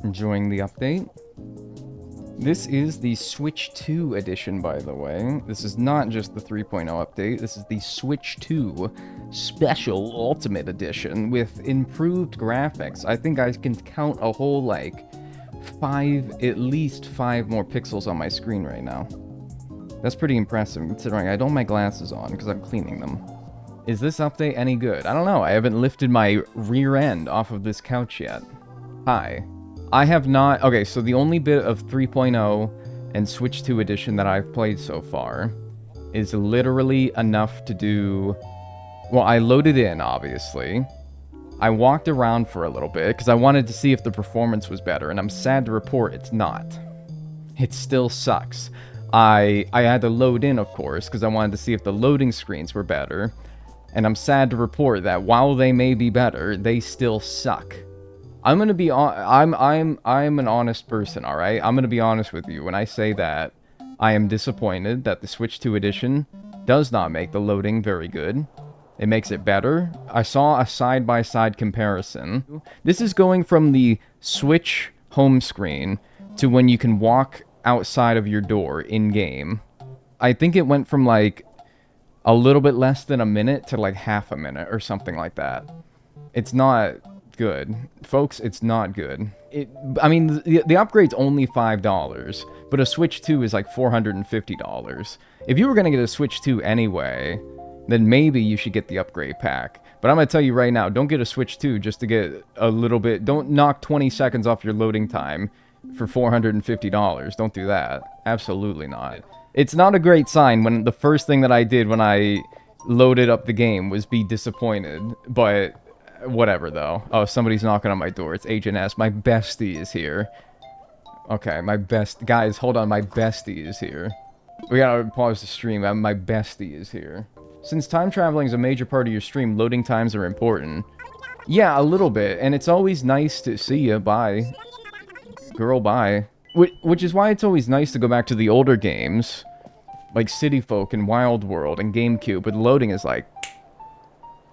Enjoying the update. This is the Switch 2 edition, by the way. This is not just the 3.0 update. This is the Switch 2 Special Ultimate Edition with improved graphics. I think I can count a whole, like, at least 5 more pixels on my screen right now. That's pretty impressive, considering I don't have my glasses on because I'm cleaning them. Is this update any good? I don't know. I haven't lifted my rear end off of this couch yet. Hi. I have not... Okay, so the only bit of 3.0 and Switch 2 edition that I've played so far is literally enough to do... Well, I loaded in, obviously. I walked around for a little bit because I wanted to see if the performance was better, and I'm sad to report it's not. It still sucks. I had to load in, of course, because I wanted to see if the loading screens were better, and I'm sad to report that while they may be better, they still suck. I'm gonna be I'm an honest person, all right? I'm gonna be honest with you when I say that I am disappointed that the Switch 2 edition does not make the loading very good. It makes it better. I saw a side-by-side comparison. This is going from the Switch home screen to when you can walk outside of your door in-game. I think it went from like a little bit less than a minute to like half a minute or something like that. It's not good. Folks, it's not good. I mean, the upgrade's only $5, but a Switch 2 is like $450. If you were going to get a Switch 2 anyway, then maybe you should get the upgrade pack. But I'm going to tell you right now, don't get a Switch 2 just to get a little bit... Don't knock 20 seconds off your loading time for $450. Don't do that. Absolutely not. It's not a great sign when the first thing that I did when I loaded up the game was be disappointed, but... Whatever, though. Oh, somebody's knocking on my door. It's ACNH. My bestie is here. Okay, Guys, hold on. My bestie is here. We gotta pause the stream. My bestie is here. Since time traveling is a major part of your stream, loading times are important. Yeah, a little bit. And it's always nice to see you. Bye. Girl, bye. Which is why it's always nice to go back to the older games. Like City Folk and Wild World and GameCube. But loading is like...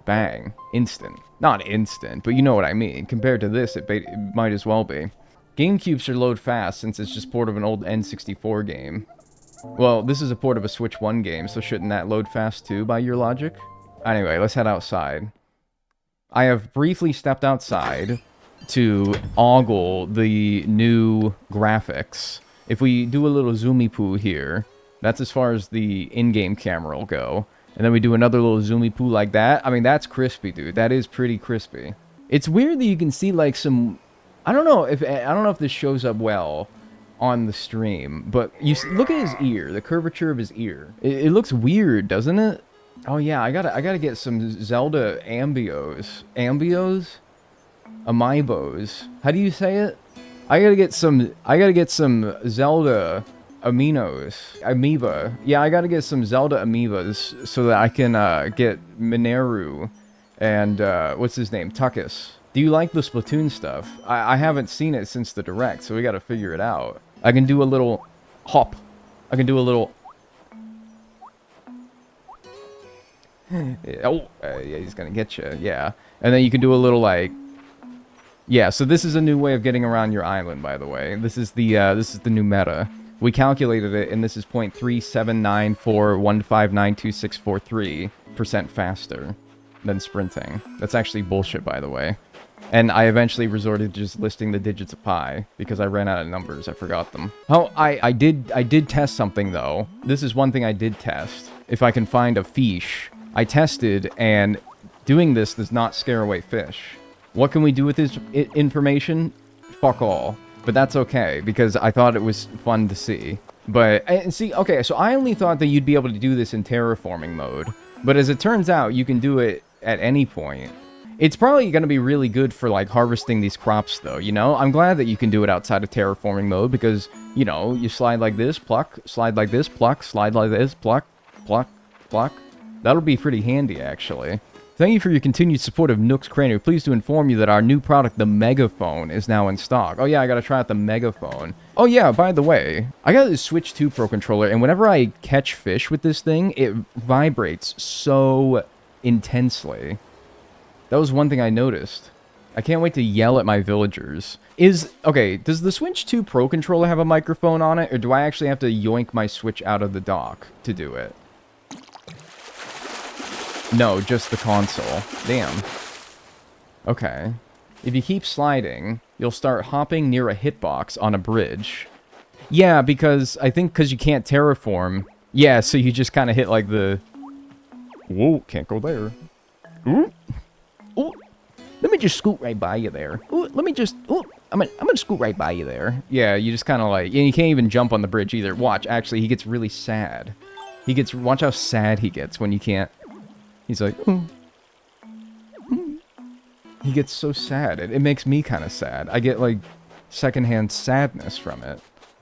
Bang. Instant. Not instant, but you know what I mean. Compared to this, it might as well be. GameCube should load fast since it's just port of an old N64 game. Well, this is a port of a Switch 1 game, so shouldn't that load fast too, by your logic? Anyway, let's head outside. I have briefly stepped outside to ogle the new graphics. If we do a little zoomy poo here, that's as far as the in-game camera will go. And then we do another little zoomy poo like that. I mean, that's crispy, dude. That is pretty crispy. It's weird that you can see like some... I don't know if this shows up well on the stream, but you look at his ear, the curvature of his ear. It looks weird, doesn't it? Oh yeah, I gotta get some Zelda ambios. Ambios? Amiibos. How do you say it? I gotta get some Zelda Amiiba. Yeah, I gotta get some Zelda Amiibas so that I can get Mineru and what's his name? Tuckus. Do you like the Splatoon stuff? I haven't seen it since the Direct, so we gotta figure it out. I can do a little hop. I can do a little... yeah, he's gonna get you. Yeah. And then you can do a little like... Yeah, so this is a new way of getting around your island, by the way. This is the new meta. We calculated it, and this is 0.37941592643% faster than sprinting. That's actually bullshit, by the way. And I eventually resorted to just listing the digits of pi, because I ran out of numbers. I forgot them. Oh, I did test something, though. This is one thing I did test. If I can find a fish. I tested, and doing this does not scare away fish. What can we do with this information? Fuck all. But that's okay, because I thought it was fun to see. But, and see, okay, so I only thought that you'd be able to do this in terraforming mode. But as it turns out, you can do it at any point. It's probably going to be really good for, like, harvesting these crops, though, you know? I'm glad that you can do it outside of terraforming mode, because, you know, you slide like this, pluck, slide like this, pluck, slide like this, pluck, pluck, pluck. That'll be pretty handy, actually. Thank you for your continued support of Nook's Cranny. We're pleased to inform you that our new product, the Megaphone, is now in stock. Oh yeah, I gotta try out the Megaphone. Oh yeah, by the way, I got this Switch 2 Pro controller, and whenever I catch fish with this thing, it vibrates so intensely. That was one thing I noticed. I can't wait to yell at my villagers. Okay, does the Switch 2 Pro controller have a microphone on it, or do I actually have to yoink my Switch out of the dock to do it? No, just the console. Damn. Okay. If you keep sliding, you'll start hopping near a hitbox on a bridge. Yeah, because I think because you can't terraform. Yeah, so you just kind of hit like the... Whoa, can't go there. Ooh. Ooh. Let me just scoot right by you there. Ooh, let me just... Ooh, I'm gonna scoot right by you there. Yeah, you just kind of like... And you can't even jump on the bridge either. Watch, actually, he gets really sad. Watch how sad he gets when you can't... He's like... Ooh. Ooh. He gets so sad. It makes me kind of sad. I get, like, secondhand sadness from it.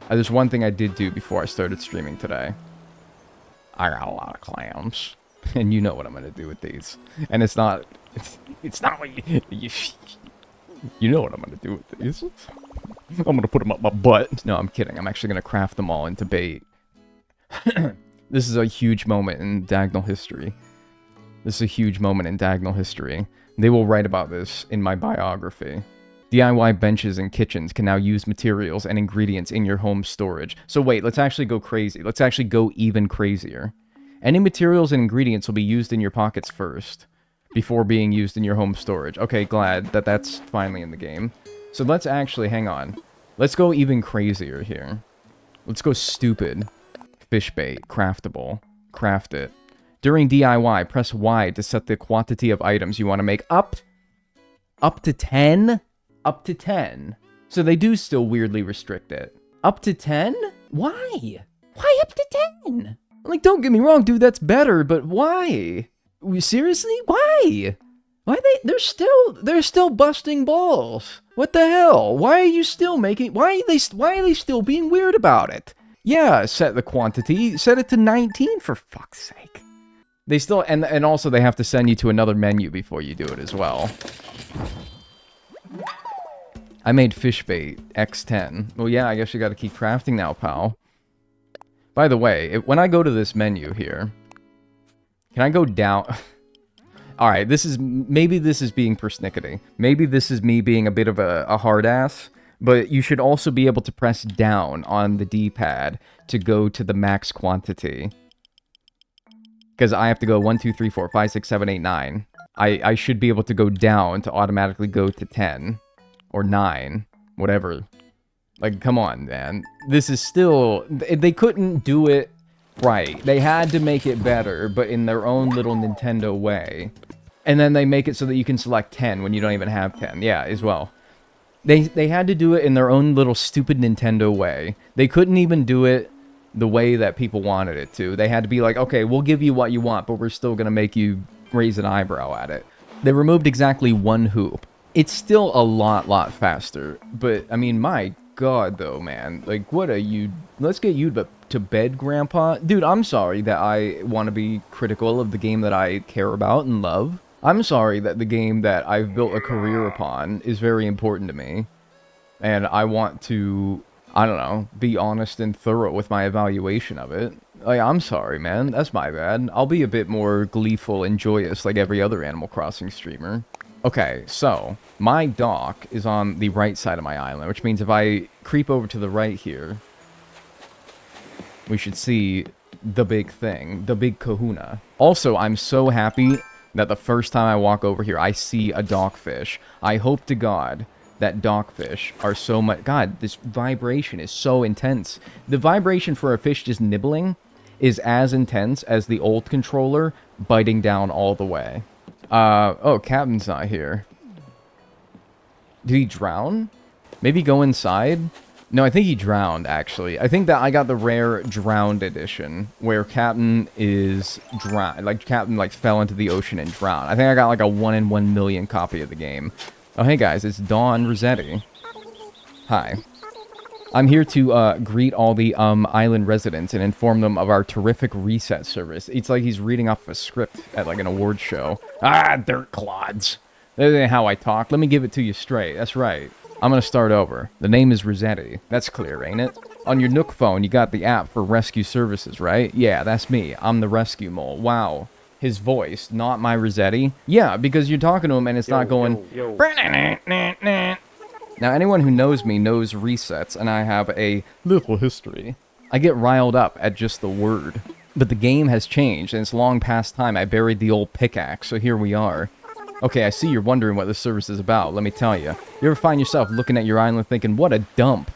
There's one thing I did do before I started streaming today. I got a lot of clams. And you know what I'm gonna do with these. And it's not... It's not what you know what I'm gonna do with these. I'm gonna put them up my butt. No, I'm kidding. I'm actually gonna craft them all into bait. This is a huge moment in Dagnel history. They will write about this in my biography. DIY benches and kitchens can now use materials and ingredients in your home storage. So wait, let's actually go crazy. Let's actually go even crazier. Any materials and ingredients will be used in your pockets first, before being used in your home storage. Okay, glad that that's finally in the game. So let's actually, hang on. Let's go even crazier here. Let's go stupid. Fish bait, craftable. Craft it. During DIY, press Y to set the quantity of items you want to make up to 10? Up to 10. So they do still weirdly restrict it. Up to 10? Why? Why up to 10? Like, don't get me wrong, dude, that's better, but why? Seriously? Why? They're still busting balls. What the hell? Why are you still making... Why are they still being weird about it? Yeah, set the quantity. Set it to 19, for fuck's sake. They still... And also they have to send you to another menu before you do it as well. I made fish bait, X10. Well, yeah, I guess you gotta keep crafting now, pal. By the way, when I go to this menu here... Can I go down... Alright, maybe this is being persnickety. Maybe this is me being a bit of a hard ass. But you should also be able to press down on the D-pad to go to the max quantity. Because I have to go 1, 2, 3, 4, 5, 6, 7, 8, 9. I should be able to go down to automatically go to 10. Or 9. Whatever. Like, come on, man. This is still... They couldn't do it right. They had to make it better, but in their own little Nintendo way. And then they make it so that you can select 10 when you don't even have 10. Yeah, as well. They had to do it in their own little stupid Nintendo way. They couldn't even do it the way that people wanted it to. They had to be like, okay, we'll give you what you want, but we're still gonna make you raise an eyebrow at it. They removed exactly one hoop. It's still a lot faster, but, I mean, my god, though, man. Like, what are you... Let's get you to bed, Grandpa. Dude, I'm sorry that I want to be critical of the game that I care about and love. I'm sorry that the game that I've built a career upon is very important to me. And I want to, I don't know, be honest and thorough with my evaluation of it. Like, I'm sorry, man. That's my bad. I'll be a bit more gleeful and joyous like every other Animal Crossing streamer. Okay, so, my dock is on the right side of my island, which means if I creep over to the right here, we should see the big thing, the big kahuna. Also, I'm so happy that the first time I walk over here, I see a dockfish. I hope to God that dockfish are so much... God, this vibration is so intense. The vibration for a fish just nibbling is as intense as the old controller biting down all the way. Oh, Captain's not here. Did he drown? Maybe go inside? No, I think he drowned, actually. I think that I got the rare drowned edition, where Captain is drowned. Like, Captain, like, fell into the ocean and drowned. I think I got, like, a 1 in 1 million copy of the game. Oh, hey, guys, it's Dawn Resetti. Hi. I'm here to, greet all the, island residents and inform them of our terrific reset service. It's like he's reading off a script at, like, an award show. Ah, dirt clods. That ain't how I talk. Let me give it to you straight. That's right. I'm gonna start over. The name is Resetti. That's clear, ain't it? On your Nook phone, you got the app for rescue services, right? Yeah, that's me. I'm the rescue mole. Wow. his voice, not my Resetti. Yeah, because you're talking to him and it's not going... Now, anyone who knows me knows resets, and I have a little history. I get riled up at just the word. But the game has changed, and it's long past time I buried the old pickaxe, so here we are. Okay, I see you're wondering what this service is about, let me tell you. You ever find yourself looking at your island thinking, what a dump,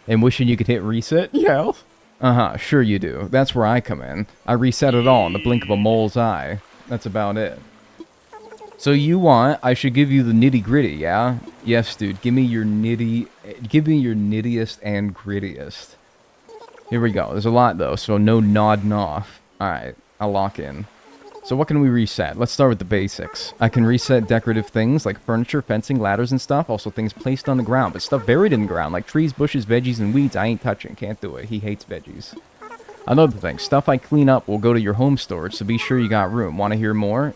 and wishing you could hit reset? Yeah. Uh-huh, sure you do. That's where I come in. I reset it all in the blink of a mole's eye. That's about it. So you want, I should give you the nitty-gritty, yeah? Yes, dude, give me your nittiest and grittiest. Here we go. There's a lot, though, so no nodding off. Alright, I'll lock in. So what can we reset? Let's start with the basics. I can reset decorative things like furniture, fencing, ladders, and stuff. Also things placed on the ground, but stuff buried in the ground like trees, bushes, veggies, and weeds I ain't touching. Can't do it. He hates veggies. Another thing. Stuff I clean up will go to your home storage, so be sure you got room. Want to hear more?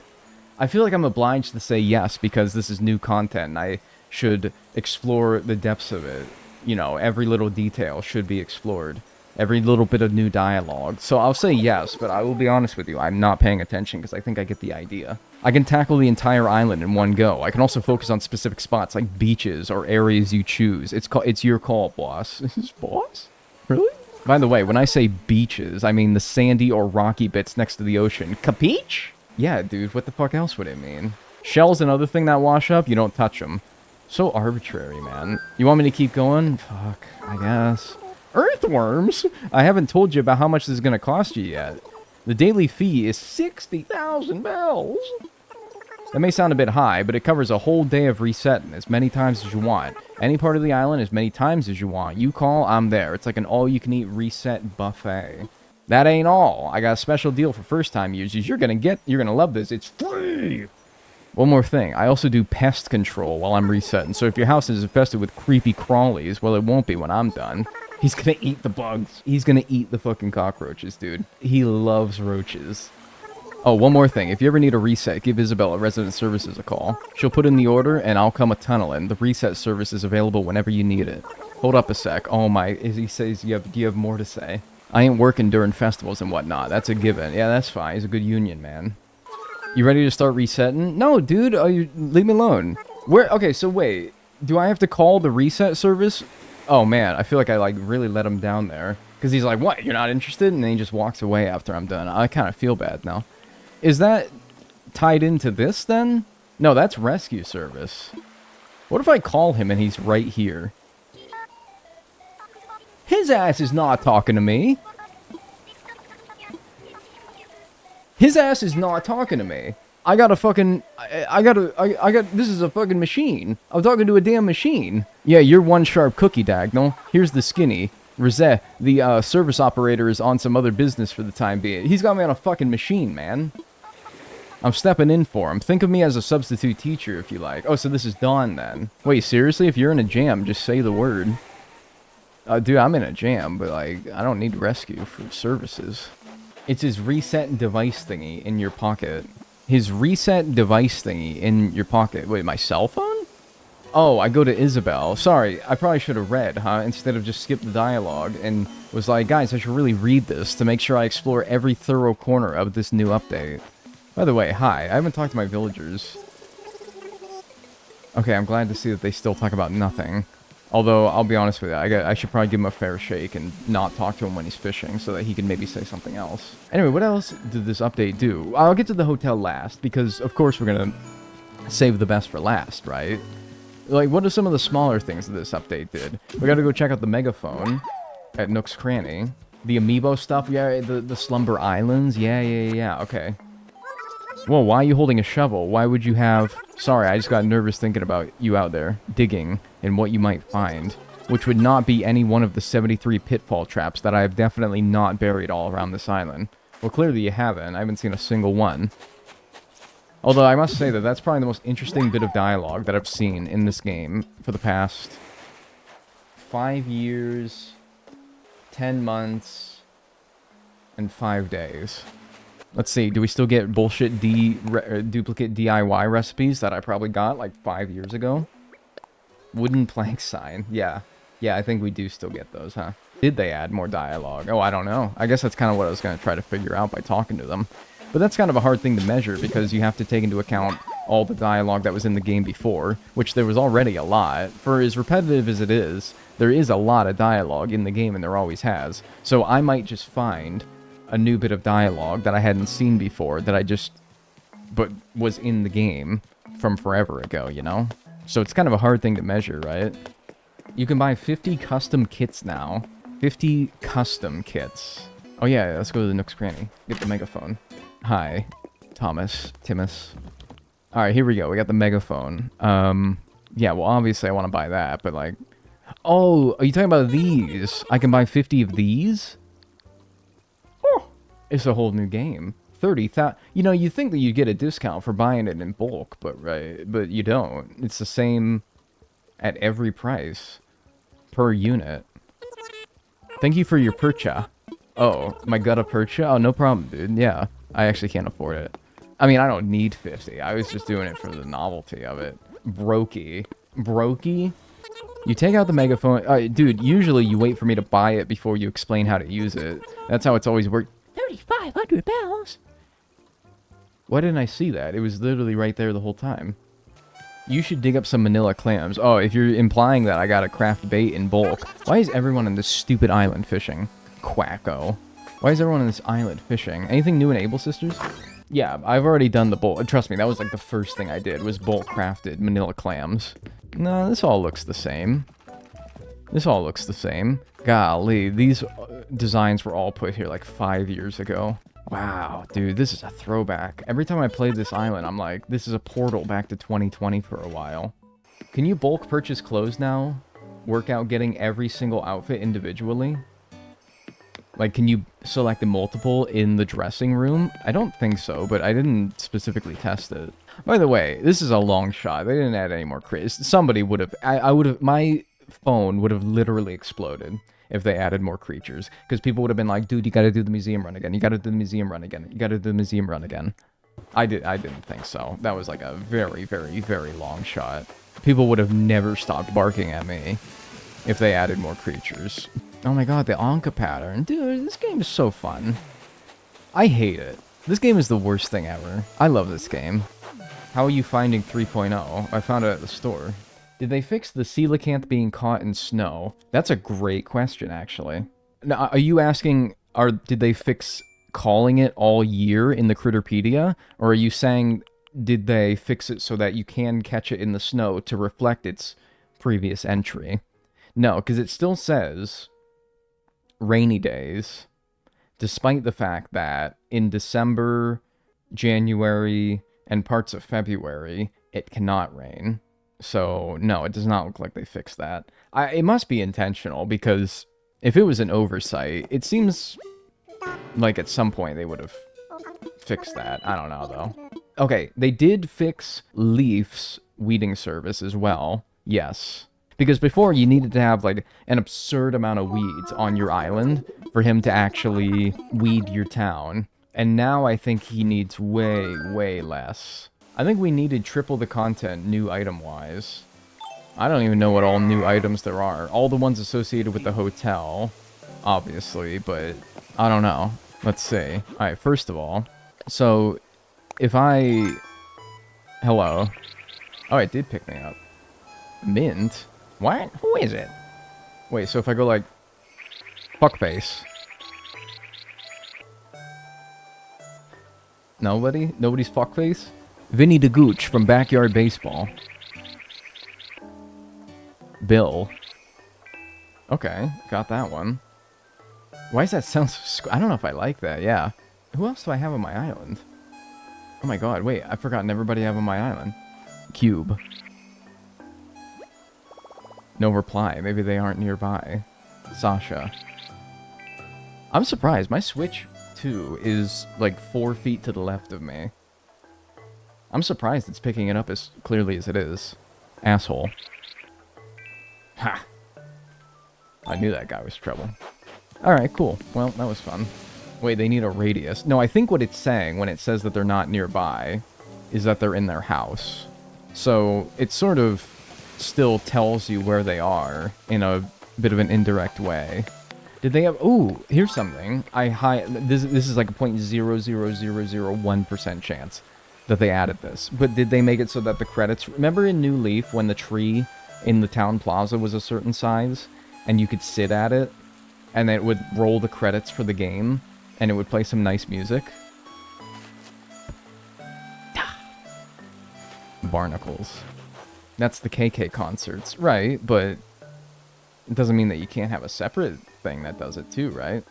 I feel like I'm obliged to say yes because this is new content and I should explore the depths of it. You know, every little detail should be explored. Every little bit of new dialogue. So I'll say yes, but I will be honest with you, I'm not paying attention because I think I get the idea. I can tackle the entire island in one go. I can also focus on specific spots like beaches or areas you choose. It's your call, boss. Boss? Really? By the way, when I say beaches, I mean the sandy or rocky bits next to the ocean. Capiche? Yeah, dude, what the fuck else would it mean? Shell's another thing that wash up, you don't touch them. So arbitrary, man. You want me to keep going? Fuck, I guess. Earthworms? I haven't told you about how much this is going to cost you yet. The daily fee is 60,000 bells. That may sound a bit high, but it covers a whole day of resetting as many times as you want. Any part of the island as many times as you want. You call, I'm there. It's like an all-you-can-eat reset buffet. That ain't all. I got a special deal for first-time users. You're gonna love this. It's free! One more thing. I also do pest control while I'm resetting. So if your house is infested with creepy crawlies, well, it won't be when I'm done. He's gonna eat the bugs. He's gonna eat the fucking cockroaches, dude. He loves roaches. Oh, one more thing. If you ever need a reset, give Isabel at Resident Services a call. She'll put in the order, and I'll come a tunneling. The reset service is available whenever you need it. Hold up a sec. Oh my, he says, do you have more to say? I ain't working during festivals and whatnot. That's a given. Yeah, that's fine. He's a good union, man. You ready to start resetting? No, dude. Leave me alone. Okay, so wait. Do I have to call the reset service? Oh, man. I feel like I, really let him down there. Because he's like, what? You're not interested? And then he just walks away after I'm done. I kind of feel bad now. Is that tied into this, then? No, that's rescue service. What if I call him and he's right here? His ass is not talking to me. His ass is not talking to me. I got a fucking... this is a fucking machine. I'm talking to a damn machine. Yeah, you're one sharp cookie, Dagnel. Here's the skinny. Resetti, the service operator, is on some other business for the time being. He's got me on a fucking machine, man. I'm stepping in for him. Think of me as a substitute teacher, if you like. Oh, so this is Dawn, then. Wait, seriously? If you're in a jam, just say the word. Dude, I'm in a jam, but, I don't need rescue for services. It's his reset device thingy in your pocket. His reset device thingy in your pocket. Wait, my cell phone? Oh, I go to Isabel. Sorry, I probably should have read, huh? Instead of just skip the dialogue and was like, guys, I should really read this to make sure I explore every thorough corner of this new update. By the way, hi. I haven't talked to my villagers. Okay, I'm glad to see that they still talk about nothing. Although, I'll be honest with you, I should probably give him a fair shake and not talk to him when he's fishing so that he can maybe say something else. Anyway, what else did this update do? I'll get to the hotel last because, of course, we're gonna save the best for last, right? What are some of the smaller things that this update did? We gotta go check out the Megaphone at Nook's Cranny. The amiibo stuff, yeah, the Slumber Islands, yeah, okay. Whoa, why are you holding a shovel? Why would you have... Sorry, I just got nervous thinking about you out there, digging, and what you might find. Which would not be any one of the 73 pitfall traps that I have definitely not buried all around this island. Well, clearly you haven't. I haven't seen a single one. Although, I must say that that's probably the most interesting bit of dialogue that I've seen in this game for the past 5 years, 10 months, and 5 days. Let's see, do we still get bullshit duplicate DIY recipes that I probably got 5 years ago? Wooden plank sign, yeah. Yeah, I think we do still get those, huh? Did they add more dialogue? Oh, I don't know. I guess that's kind of what I was going to try to figure out by talking to them. But that's kind of a hard thing to measure because you have to take into account all the dialogue that was in the game before, which there was already a lot. For as repetitive as it is, there is a lot of dialogue in the game, and there always has. So I might just find a new bit of dialogue that I hadn't seen before, but was in the game from forever ago, you know? So it's kind of a hard thing to measure, right? You can buy 50 custom kits now. 50 custom kits. Oh yeah, let's go to the Nook's Cranny. Get the megaphone. Hi, Timus. Alright, here we go. We got the megaphone. Yeah, well, obviously I want to buy that, but like... Oh, are you talking about these? I can buy 50 of these? Oh, it's a whole new game. 30,000... You know, you think that you get a discount for buying it in bulk, but you don't. It's the same at every price per unit. Thank you for your purchase. Oh, my gutta percha? Oh, no problem, dude. Yeah, I actually can't afford it. I mean, I don't need 50. I was just doing it for the novelty of it. Brokey. Brokey? You take out the megaphone... dude, usually you wait for me to buy it before you explain how to use it. That's how it's always worked. 3,500 bells? Why didn't I see that? It was literally right there the whole time. You should dig up some manila clams. Oh, if you're implying that I gotta craft bait in bulk. Why is everyone on this stupid island fishing? Quacko. Why is everyone on this island fishing? Anything new in Able Sisters? Yeah, I've already done the bulk. Trust me, that was like the first thing I did, was bulk crafted manila clams. No, this all looks the same. This all looks the same. Golly, these designs were all put here like 5 years ago. Wow, dude, this is a throwback. Every time I played this island, I'm like, this is a portal back to 2020 for a while. Can you bulk purchase clothes now? Work out getting every single outfit individually? Like, can you select a multiple in the dressing room? I don't think so, but I didn't specifically test it. By the way, this is a long shot. They didn't add any more crates. Somebody would have... I would have... My phone would have literally exploded if they added more creatures. Because people would have been like, dude, you gotta do the museum run again. You gotta do the museum run again. You gotta do the museum run again. I didn't think so. That was like a very, very, very long shot. People would have never stopped barking at me if they added more creatures. Oh my god, the Anka pattern. Dude, this game is so fun. I hate it. This game is the worst thing ever. I love this game. How are you finding 3.0? I found it at the store. Did they fix the coelacanth being caught in snow? That's a great question, actually. Now, are you asking, did they fix calling it all year in the Critterpedia? Or are you saying, did they fix it so that you can catch it in the snow to reflect its previous entry? No, because it still says rainy days, despite the fact that in December, January, and parts of February, it cannot rain. So, no, it does not look like they fixed that. It must be intentional, because if it was an oversight, it seems like at some point they would have fixed that. I don't know, though. Okay, they did fix Leaf's weeding service as well. Yes. Because before, you needed to have, like, an absurd amount of weeds on your island for him to actually weed your town. And now I think he needs way, way less. I think we needed triple the content new item-wise. I don't even know what all new items there are. All the ones associated with the hotel, obviously, but I don't know. Let's see. Alright, first of all, so if I... Hello. Oh, it did pick me up. Mint? What? Who is it? Wait, so if I go like... Fuckface. Nobody? Nobody's fuckface? Vinny the Gooch from Backyard Baseball. Bill. Okay, got that one. Why does that sound so... I don't know if I like that, yeah. Who else do I have on my island? Oh my god, wait, I've forgotten everybody I have on my island. Cube. No reply. Maybe they aren't nearby. Sasha. I'm surprised. My Switch 2 is like 4 feet to the left of me. I'm surprised it's picking it up as clearly as it is. Asshole. Ha! I knew that guy was trouble. Alright, cool. Well, that was fun. Wait, they need a radius. No, I think what it's saying when it says that they're not nearby is that they're in their house. So, it sort of still tells you where they are in a bit of an indirect way. Did they have... Ooh, here's something. This is like a 0.00001% chance that they added this. But did they make it so that the credits... Remember in New Leaf when the tree in the town plaza was a certain size? And you could sit at it? And it would roll the credits for the game? And it would play some nice music? Barnacles. That's the KK concerts. Right, but... It doesn't mean that you can't have a separate thing that does it too, right?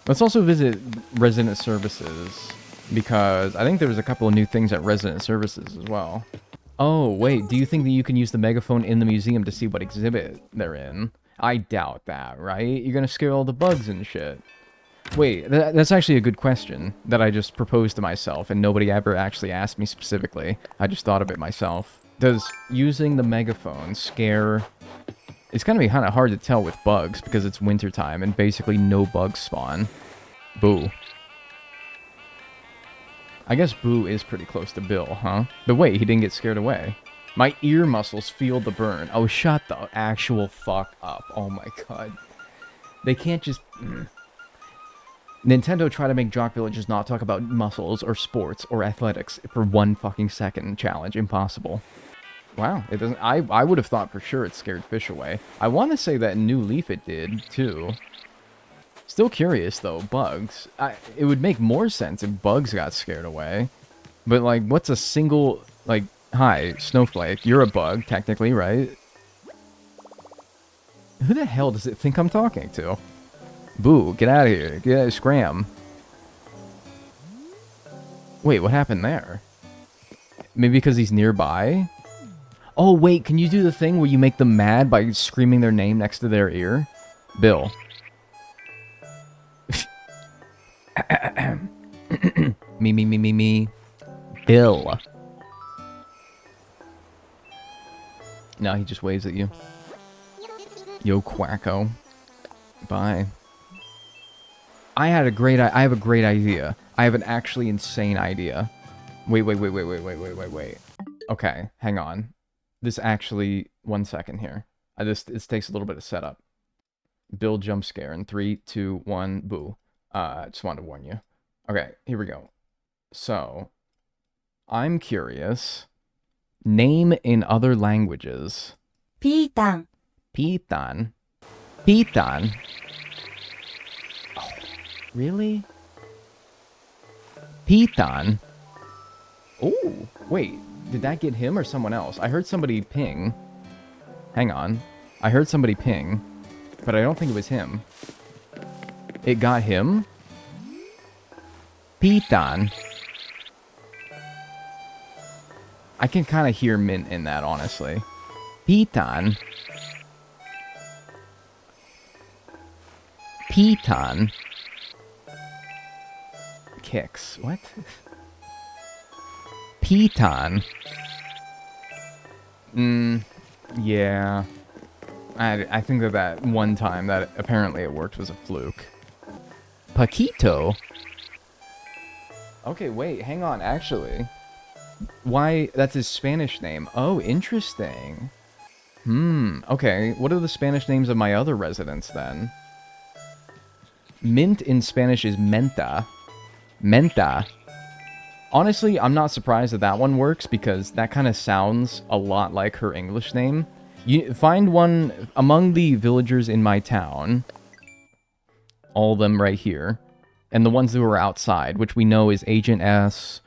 Let's also visit Resident Services, because I think there's a couple of new things at Resident Services as well. Oh, wait, do you think that you can use the megaphone in the museum to see what exhibit they're in? I doubt that, right? You're gonna scare all the bugs and shit. Wait, that's actually a good question that I just proposed to myself, and nobody ever actually asked me specifically. I just thought of it myself. Does using the megaphone scare... It's gonna be kind of hard to tell with bugs, because it's wintertime, and basically no bugs spawn. Boo. I guess Boo is pretty close to Bill, huh? But wait, he didn't get scared away. My ear muscles feel the burn. Oh, shut the actual fuck up. Oh my god. They can't just... Nintendo try to make Jock Villages not talk about muscles, or sports, or athletics for 1 fucking second. Challenge. Impossible. Wow, it doesn't... I would have thought for sure it scared fish away. I want to say that in New Leaf it did, too. Still curious, though. Bugs. It would make more sense if bugs got scared away. But, like, what's a single... Like, hi, Snowflake, you're a bug, technically, right? Who the hell does it think I'm talking to? Boo, get out of here. Get out of Scram. Wait, what happened there? Maybe because he's nearby? Oh, wait, can you do the thing where you make them mad by screaming their name next to their ear? Bill. Me. Bill. No, he just waves at you. Yo, Quacko. Bye. I have a great idea. I have an actually insane idea. Wait. Okay, hang on. This actually... 1 second here. This takes a little bit of setup. Bill jump scare in 3, 2, 1, boo. Just wanted to warn you. Okay, here we go. So, I'm curious. Name in other languages. Pitan. Pitan. Pitan. Oh, really? Pitan. Oh, wait. Did that get him or someone else? I heard somebody ping. Hang on. I heard somebody ping, but I don't think it was him. It got him? Pitan. I can kind of hear Mint in that, honestly. Pitan. Pitan. Kicks. What? Pitan. Yeah. I think that one time that apparently it worked was a fluke. Paquito? Okay, wait, hang on, actually. Why, that's his Spanish name. Oh, interesting. Okay, what are the Spanish names of my other residents, then? Mint in Spanish is menta. Menta. Honestly, I'm not surprised that that one works, because that kind of sounds a lot like her English name. You find one among the villagers in my town. All of them right here. And the ones who are outside, which we know is Agent S,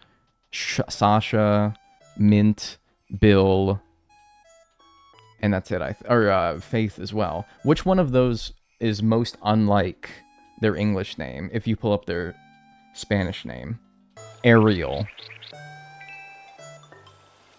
Sasha, Mint, Bill, and that's it. Or Faith as well. Which one of those is most unlike their English name if you pull up their Spanish name? Ariel.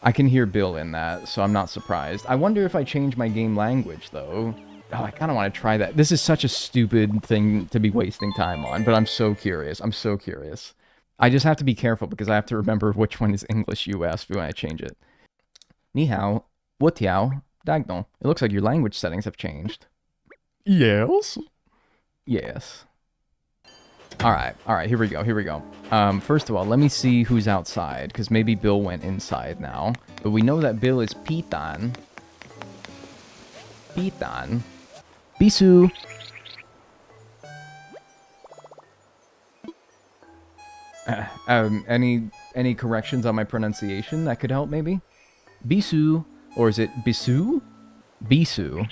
I can hear Bill in that, so I'm not surprised. I wonder if I change my game language, though. Oh, I kind of want to try that. This is such a stupid thing to be wasting time on, but I'm so curious. I'm so curious. I just have to be careful because I have to remember which one is English US when I change it. Ni hao, wo tiao, Dagnel. It looks like your language settings have changed. Yes? Yes. Alright, here we go. First of all, let me see who's outside, because maybe Bill went inside now. But we know that Bill is Pitan. Pitan. Bisu. Any corrections on my pronunciation that could help, maybe? Bisu. Or is it Bisu? Bisu.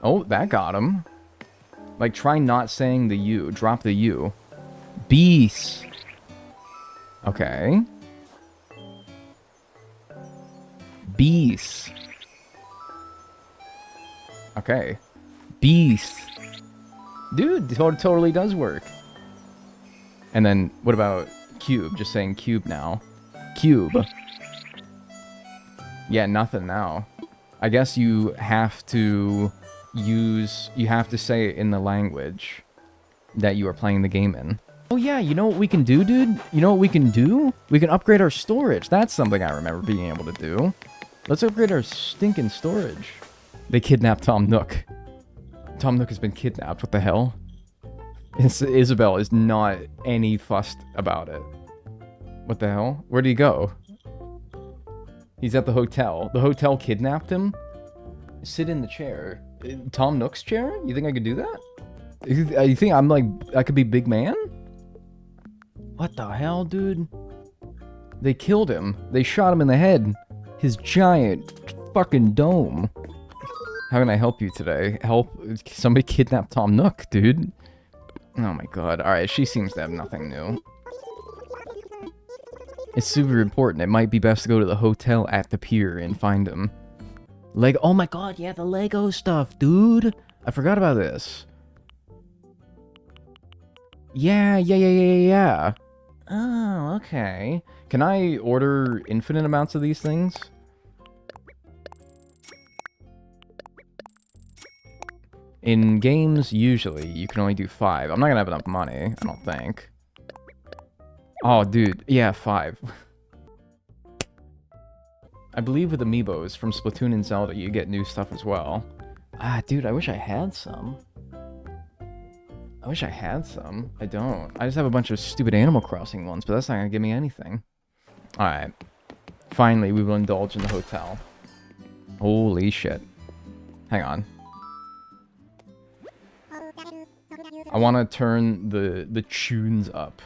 Oh, that got him. Like, try not saying the U. Drop the U. Beast. Okay. Beast. Okay. Beast. Dude, totally does work. And then, what about cube? Just saying cube now. Cube. Yeah, nothing now. I guess you have to say it in the language that you are playing the game in. Oh yeah, you know what we can do, dude? You know what we can do? We can upgrade our storage. That's something I remember being able to do. Let's upgrade our stinking storage. They kidnapped Tom Nook. Tom Nook has been kidnapped. What the hell? Isabel is not any fussed about it. What the hell? Where'd he go? He's at the hotel. The hotel kidnapped him? Sit in the chair. Tom Nook's chair? You think I could do that? You think I'm like, I could be big man? What the hell, dude? They killed him. They shot him in the head. His giant fucking dome. How can I help you today? Help? Somebody kidnapped Tom Nook, dude. Oh my god. Alright, she seems to have nothing new. It's super important. It might be best to go to the hotel at the pier and find him. Oh my god, yeah, the Lego stuff, dude. I forgot about this. Yeah. Oh, okay. Can I order infinite amounts of these things? In games, usually, you can only do 5. I'm not gonna have enough money, I don't think. Oh, dude. Yeah, 5. I believe with amiibos from Splatoon and Zelda, you get new stuff as well. Ah, dude, I wish I had some. I don't. I just have a bunch of stupid Animal Crossing ones, but that's not gonna give me anything. Alright. Finally, we will indulge in the hotel. Holy shit. Hang on. I want to turn the tunes up.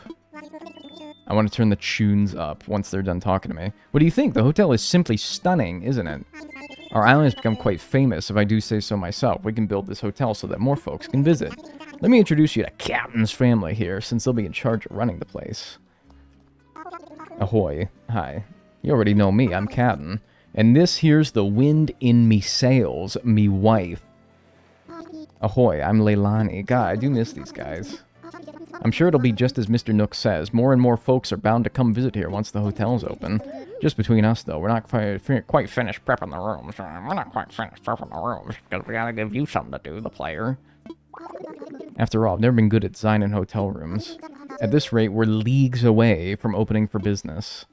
I want to turn the tunes up once they're done talking to me. What do you think? The hotel is simply stunning, isn't it? Our island has become quite famous, if I do say so myself. We can build this hotel so that more folks can visit. Let me introduce you to Captain's family here, since they'll be in charge of running the place. Ahoy. Hi. You already know me, I'm Captain. And this here's the wind in me sails, me wife. Ahoy, I'm Leilani. God, I do miss these guys. I'm sure it'll be just as Mr. Nook says. More and more folks are bound to come visit here once the hotel's open. Just between us, though, we're not quite finished prepping the rooms. We're not quite finished prepping the rooms, because we gotta give you something to do, the player. After all, I've never been good at designing hotel rooms. At this rate, we're leagues away from opening for business.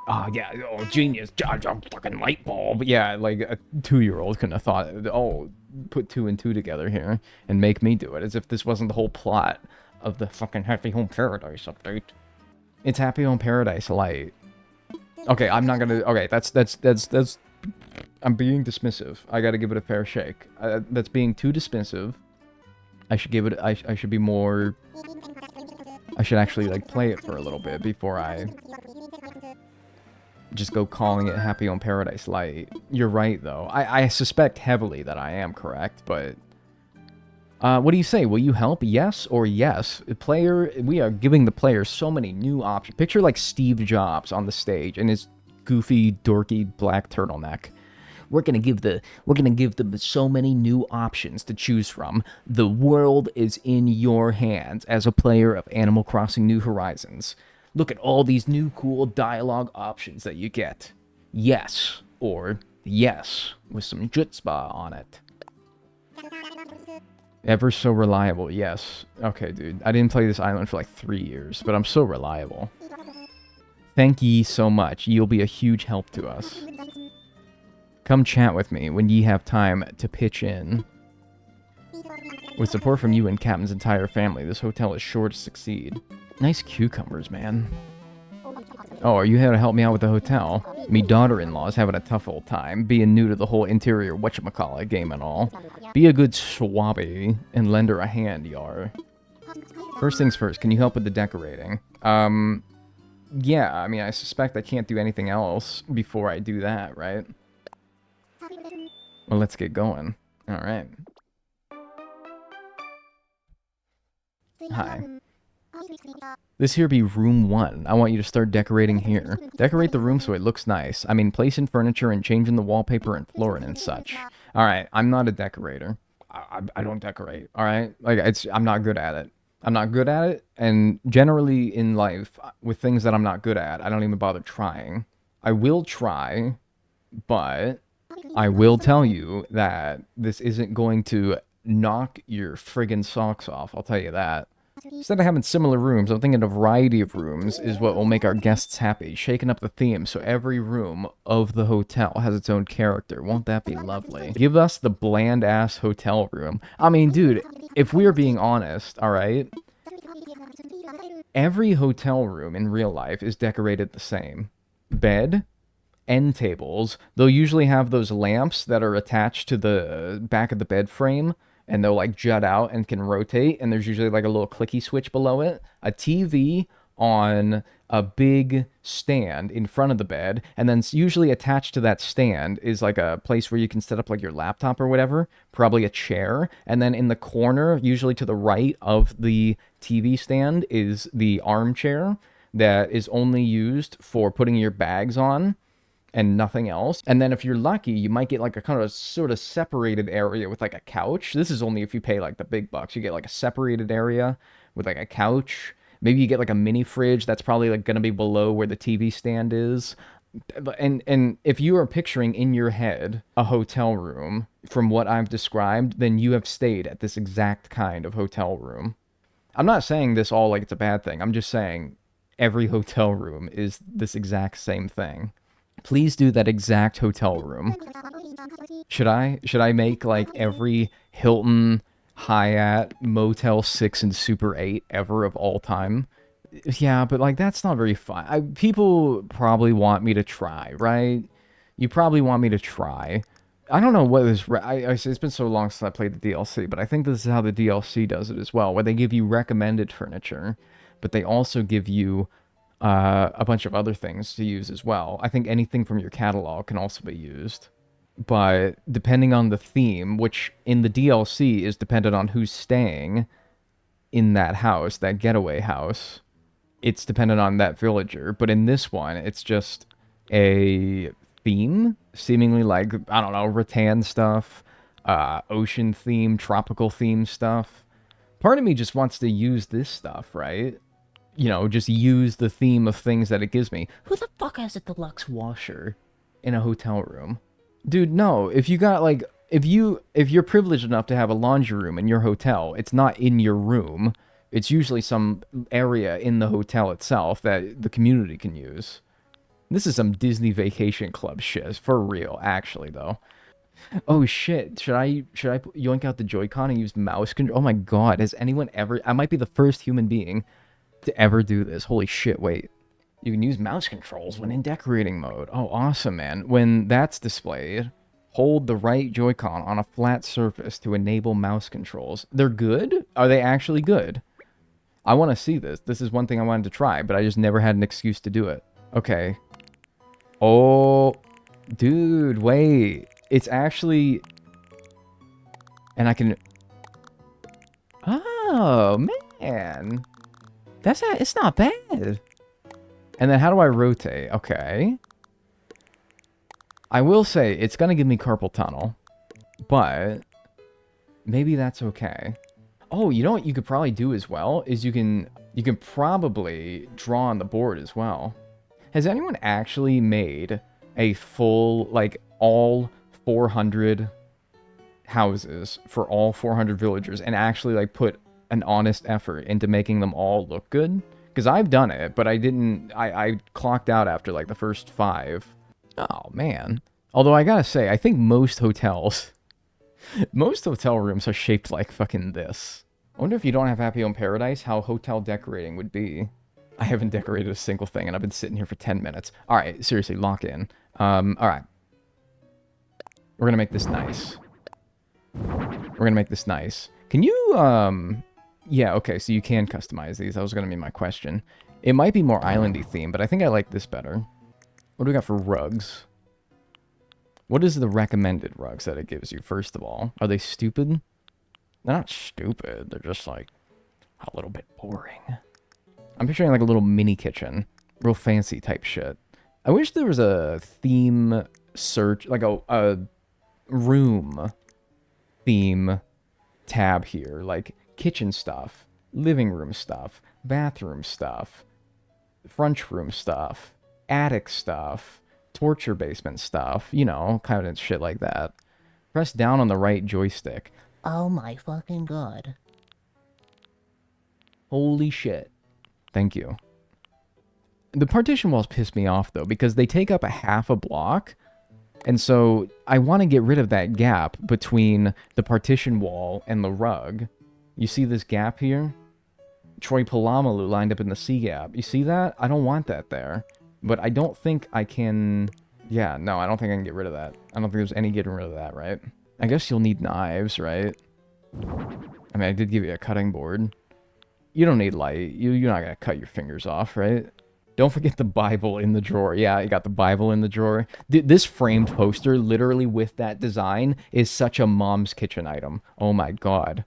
Oh, yeah, oh, genius, fucking light bulb. Yeah, like, a 2-year-old couldn't have thought, oh, put 2 and 2 together here and make me do it, as if this wasn't the whole plot of the fucking Happy Home Paradise update. It's Happy Home Paradise Light. Okay, I'm not gonna, okay, that's, I'm being dismissive. I gotta give it a fair shake. That's being too dismissive. I should give it, I should be more, I should actually, like, play it for a little bit before I just go calling it Happy Home Paradise Light. You're right, though. I suspect heavily that I am correct, but... what do you say? Will you help? Yes or yes? We are giving the player so many new options. Picture, like, Steve Jobs on the stage in his goofy, dorky black turtleneck. We're gonna give them so many new options to choose from. The world is in your hands as a player of Animal Crossing New Horizons. Look at all these new cool dialogue options that you get. Yes, or yes, with some chutzpah on it. Ever so reliable, yes. Okay, dude, I didn't play this island for like 3 years, but I'm so reliable. Thank ye so much, you'll be a huge help to us. Come chat with me when ye have time to pitch in. With support from you and Captain's entire family, this hotel is sure to succeed. Nice cucumbers, man. Oh, are you here to help me out with the hotel? Me daughter-in-law is having a tough old time, being new to the whole interior whatchamacallit game and all. Be a good swabby and lend her a hand, yar. First things first, can you help with the decorating? Yeah, I mean, I suspect I can't do anything else before I do that, right? Well, let's get going. Alright. Hi. This here be room 1. I want you to start decorating here. Decorate the room so it looks nice. I mean, placing furniture and changing the wallpaper and flooring and such. Alright, I'm not a decorator. I don't decorate, alright? Like, I'm not good at it. I'm not good at it, and generally in life, with things that I'm not good at, I don't even bother trying. I will try, but I will tell you that this isn't going to knock your friggin' socks off, I'll tell you that. Instead of having similar rooms, I'm thinking a variety of rooms is what will make our guests happy, shaking up the theme so every room of the hotel has its own character. Won't that be lovely? Give us the bland-ass hotel room. I mean, dude, if we're being honest, alright? Every hotel room in real life is decorated the same. Bed, end tables. They'll usually have those lamps that are attached to the back of the bed frame, and they'll like jut out and can rotate, and there's usually like a little clicky switch below it. A TV on a big stand in front of the bed, and then usually attached to that stand is like a place where you can set up like your laptop or whatever, probably a chair, and then in the corner, usually to the right of the TV stand, is the armchair that is only used for putting your bags on and nothing else. And then if you're lucky, you might get like a kind of sort of separated area with like a couch. This is only if you pay like the big bucks. You get like a separated area with like a couch. Maybe you get like a mini fridge that's probably like going to be below where the TV stand is. And if you are picturing in your head a hotel room from what I've described, then you have stayed at this exact kind of hotel room. I'm not saying this all like it's a bad thing. I'm just saying every hotel room is this exact same thing. Please do that exact hotel room. Should I make like every Hilton, Hyatt, Motel 6, and Super 8 ever of all time? Yeah, but like that's not very fun. People probably want me to try, right? You probably want me to try. I don't know what this... it's been so long since I played the DLC, but I think this is how the DLC does it as well, where they give you recommended furniture, but they also give you a bunch of other things to use as well. I think anything from your catalog can also be used. But depending on the theme, which in the DLC is dependent on who's staying in that house, that getaway house, it's dependent on that villager. But in this one, it's just a theme, seemingly like, I don't know, rattan stuff, ocean theme, tropical theme stuff. Part of me just wants to use this stuff, right? You know, just use the theme of things that it gives me. Who the fuck has a deluxe washer in a hotel room? Dude, no. If you got, like, if you're privileged enough to have a laundry room in your hotel, it's not in your room. It's usually some area in the hotel itself that the community can use. This is some Disney Vacation Club shit. For real, actually, though. Oh, shit. Should I yoink out the Joy-Con and use mouse control? Oh, my God. Has anyone ever... I might be the first human being to ever do this. Holy shit, wait. You can use mouse controls when in decorating mode. Oh, awesome, man. When that's displayed, hold the right Joy-Con on a flat surface to enable mouse controls. They're good? Are they actually good? I want to see this. This is one thing I wanted to try, but I just never had an excuse to do it. Okay. Oh, dude, wait. It's actually... And I can... Oh, man. It's not bad. And then how do I rotate? Okay. I will say, it's going to give me carpal tunnel. But maybe that's okay. Oh, you know what you could probably do as well? Is you can probably draw on the board as well. Has anyone actually made a full, like, all 400 houses for all 400 villagers and actually, like, put an honest effort into making them all look good? Because I've done it, but I clocked out after, like, the first 5. Oh, man. Although I gotta say, I think most hotel rooms are shaped like fucking this. I wonder if you don't have Happy Home Paradise, how hotel decorating would be. I haven't decorated a single thing, and I've been sitting here for 10 minutes. Alright, seriously, lock in. Alright. We're gonna make this nice. We're gonna make this nice. Can you, Yeah, okay, so you can customize these. That was going to be my question. It might be more islandy theme, but I think I like this better. What do we got for rugs? What is the recommended rugs that it gives you, first of all? Are they stupid? They're not stupid. They're just, like, a little bit boring. I'm picturing, like, a little mini kitchen. Real fancy type shit. I wish there was a theme search, like a room theme tab here. Like, kitchen stuff, living room stuff, bathroom stuff, front room stuff, attic stuff, torture basement stuff, you know, kind of shit like that. Press down on the right joystick. Oh my fucking god. Holy shit. Thank you. The partition walls piss me off, though, because they take up a half a block, and so I want to get rid of that gap between the partition wall and the rug. You see this gap here? Troy Polamalu lined up in the C gap. You see that? I don't want that there. But I don't think I can... Yeah, no, I don't think I can get rid of that. I don't think there's any getting rid of that, right? I guess you'll need knives, right? I mean, I did give you a cutting board. You don't need light. You're not going to cut your fingers off, right? Don't forget the Bible in the drawer. Yeah, you got the Bible in the drawer. This framed poster, literally with that design, is such a mom's kitchen item. Oh my god.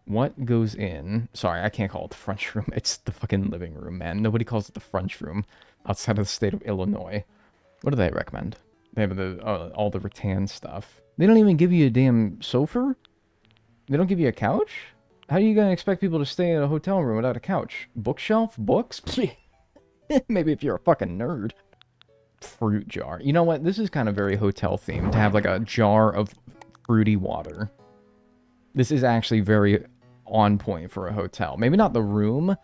What goes in... Sorry, I can't call it the front room. It's the fucking living room, man. Nobody calls it the front room outside of the state of Illinois. What do they recommend? They have all the rattan stuff. They don't even give you a damn sofa? They don't give you a couch? How are you going to expect people to stay in a hotel room without a couch? Bookshelf? Books? Maybe if you're a fucking nerd. Fruit jar. You know what? This is kind of very hotel themed to have like a jar of fruity water. This is actually very on point for a hotel. Maybe not the room,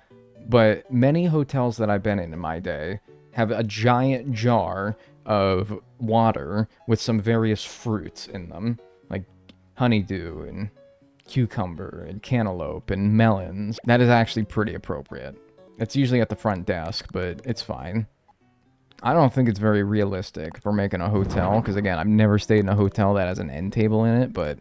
but many hotels that I've been in my day have a giant jar of water with some various fruits in them, like honeydew and cucumber and cantaloupe and melons. That is actually pretty appropriate. It's usually at the front desk, but it's fine. I don't think it's very realistic for making a hotel, because again, I've never stayed in a hotel that has an end table in it, but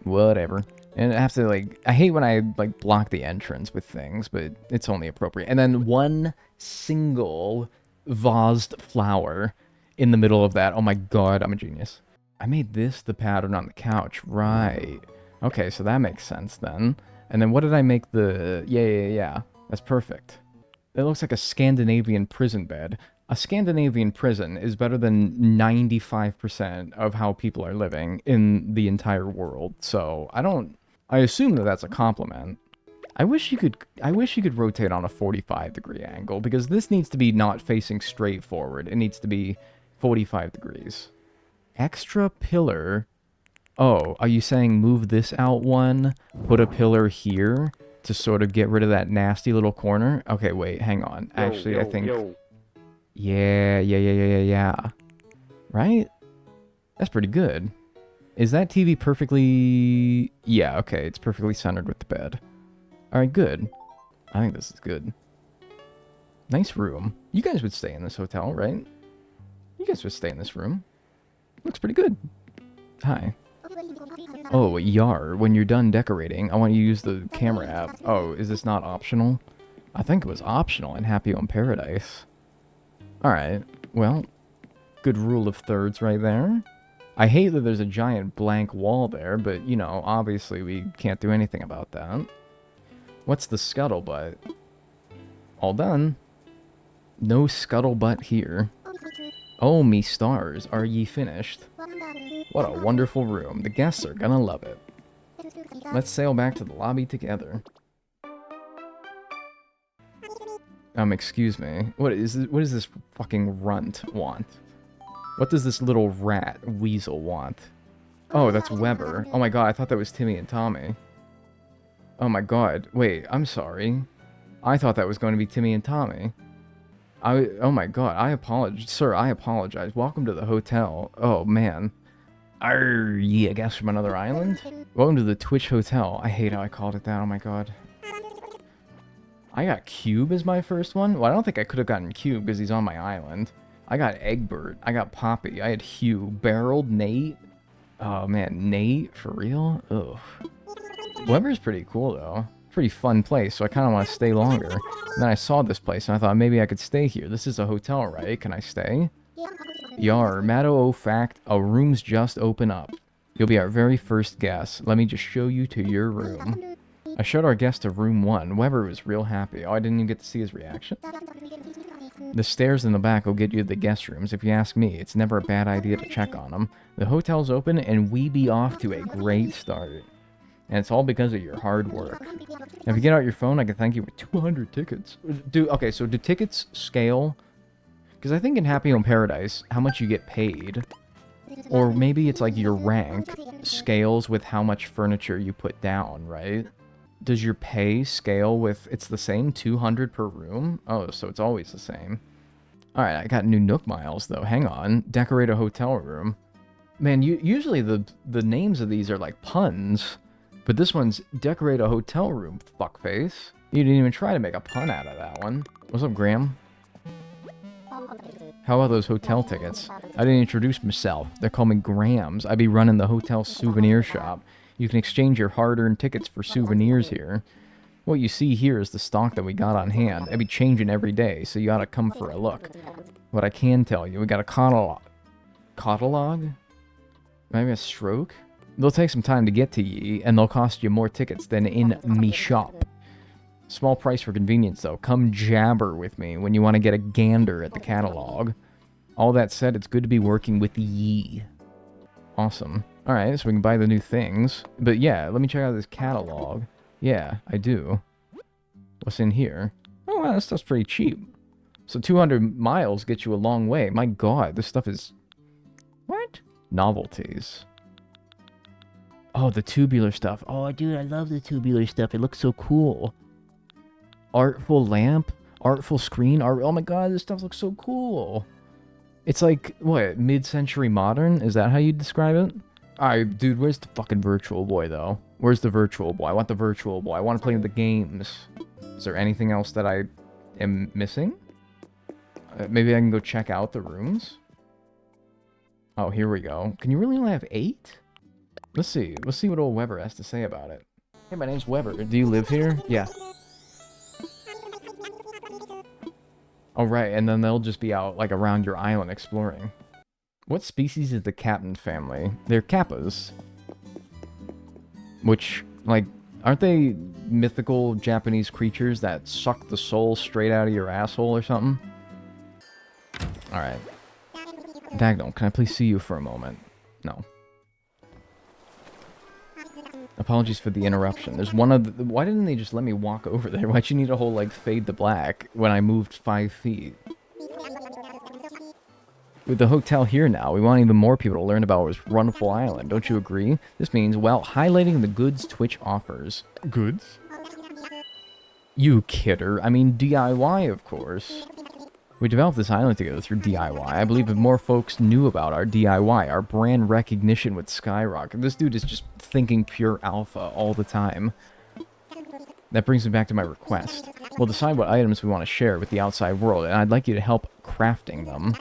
whatever. And I have to, like, I hate when I, like, block the entrance with things, but it's only appropriate. And then one single vased flower in the middle of that. Oh my god, I'm a genius. I made this the pattern on the couch. Right. Okay, so that makes sense then. And then what did I make the... Yeah. That's perfect. It looks like a Scandinavian prison bed. A Scandinavian prison is better than 95% of how people are living in the entire world. So I assume that that's a compliment. I wish you could rotate on a 45-degree angle, because this needs to be not facing straight forward. It needs to be 45 degrees. Extra pillar. Oh, are you saying move this out one, put a pillar here to sort of get rid of that nasty little corner? Okay, wait, hang on. Actually, I think... Yeah. Right? That's pretty good. Is that TV perfectly... Yeah, okay, it's perfectly centered with the bed. Alright, good. I think this is good. Nice room. You guys would stay in this hotel, right? You guys would stay in this room. Looks pretty good. Hi. Oh, Yar, when you're done decorating, I want you to use the camera app. Oh, is this not optional? I think it was optional in Happy Home Paradise. Alright, well, good rule of thirds right there. I hate that there's a giant blank wall there, but, you know, obviously we can't do anything about that. What's the scuttlebutt? All done. No scuttlebutt here. Oh, me stars, are ye finished? What a wonderful room. The guests are gonna love it. Let's sail back to the lobby together. Excuse me. What is this fucking runt want? What does this little rat weasel want? Oh, that's Weber. Oh my god, I thought that was Timmy and Tommy. Oh my god. Wait, I'm sorry. I thought that was going to be Timmy and Tommy. Oh my god, I apologize. Sir, I apologize. Welcome to the hotel. Oh, man. Are ye a guest from another island? Welcome to the Twitch Hotel. I hate how I called it that. Oh my god. I got Cube as my first one? Well, I don't think I could have gotten Cube because he's on my island. I got Egbert. I got Poppy. I had Hugh. Barreled Nate. Oh man, Nate? For real? Ugh. Weber's pretty cool, though. Pretty fun place, so I kind of want to stay longer. And then I saw this place, and I thought maybe I could stay here. This is a hotel, right? Can I stay? Yar, Maddo o fact, a room's just open up. You'll be our very first guest. Let me just show you to your room. I showed our guest to room 1. Weber was real happy. Oh, I didn't even get to see his reaction. The stairs in the back will get you to the guest rooms. If you ask me, it's never a bad idea to check on them. The hotel's open, and we be off to a great start. And it's all because of your hard work. If you get out your phone, I can thank you with 200 tickets. Okay, so do tickets scale? Because I think in Happy Home Paradise, how much you get paid, or maybe it's like your rank scales with how much furniture you put down, right? Does your pay scale with, it's the same, 200 per room? Oh, so it's always the same. Alright, I got new Nook miles, though. Hang on. Decorate a hotel room. Man, usually the names of these are like puns. But this one's decorate a hotel room, fuckface. You didn't even try to make a pun out of that one. What's up, Graham? How about those hotel tickets? I didn't introduce myself. They call me Grams. I be running the hotel souvenir shop. You can exchange your hard-earned tickets for souvenirs here. What you see here is the stock that we got on hand. I be changing every day, so you ought to come for a look. What I can tell you, we got a catalog. Catalog? Maybe a stroke? They'll take some time to get to ye, and they'll cost you more tickets than in me shop. Small price for convenience, though. Come jabber with me when you want to get a gander at the catalog. All that said, it's good to be working with ye. Awesome. Alright, so we can buy the new things. But yeah, let me check out this catalog. Yeah, I do. What's in here? Oh, wow, this stuff's pretty cheap. So 200 miles gets you a long way. My god, this stuff is... What? Novelties. Oh, the tubular stuff. Oh, dude, I love the tubular stuff. It looks so cool. Artful lamp, artful screen. Oh my god, this stuff looks so cool. It's like, what, mid-century modern? Is that how you describe it? Alright, dude, where's the fucking Virtual Boy, though? Where's the Virtual Boy? I want the Virtual Boy. I want to play the games. Is there anything else that I am missing? Maybe I can go check out the rooms? Oh, here we go. Can you really only have 8? Let's see. Let's see what old Weber has to say about it. Hey, my name's Weber. Do you live here? Yeah. Oh, right. And then they'll just be out, like, around your island exploring. What species is the Captain family? They're Kappas. Which, like, aren't they mythical Japanese creatures that suck the soul straight out of your asshole or something? Alright. Dagnel, can I please see you for a moment? No. Apologies for the interruption. There's one of the... Why didn't they just let me walk over there? Why'd you need a whole, like, fade to black when I moved 5 feet? With the hotel here now, we want even more people to learn about its wonderful island. Don't you agree? This means, well, highlighting the goods Twitch offers. Goods? You kidder. I mean, DIY, of course. We developed this island together through DIY. I believe if more folks knew about our DIY, our brand recognition would skyrocket. This dude is just thinking pure alpha all the time. That brings me back to my request. We'll decide what items we want to share with the outside world, and I'd like you to help crafting them.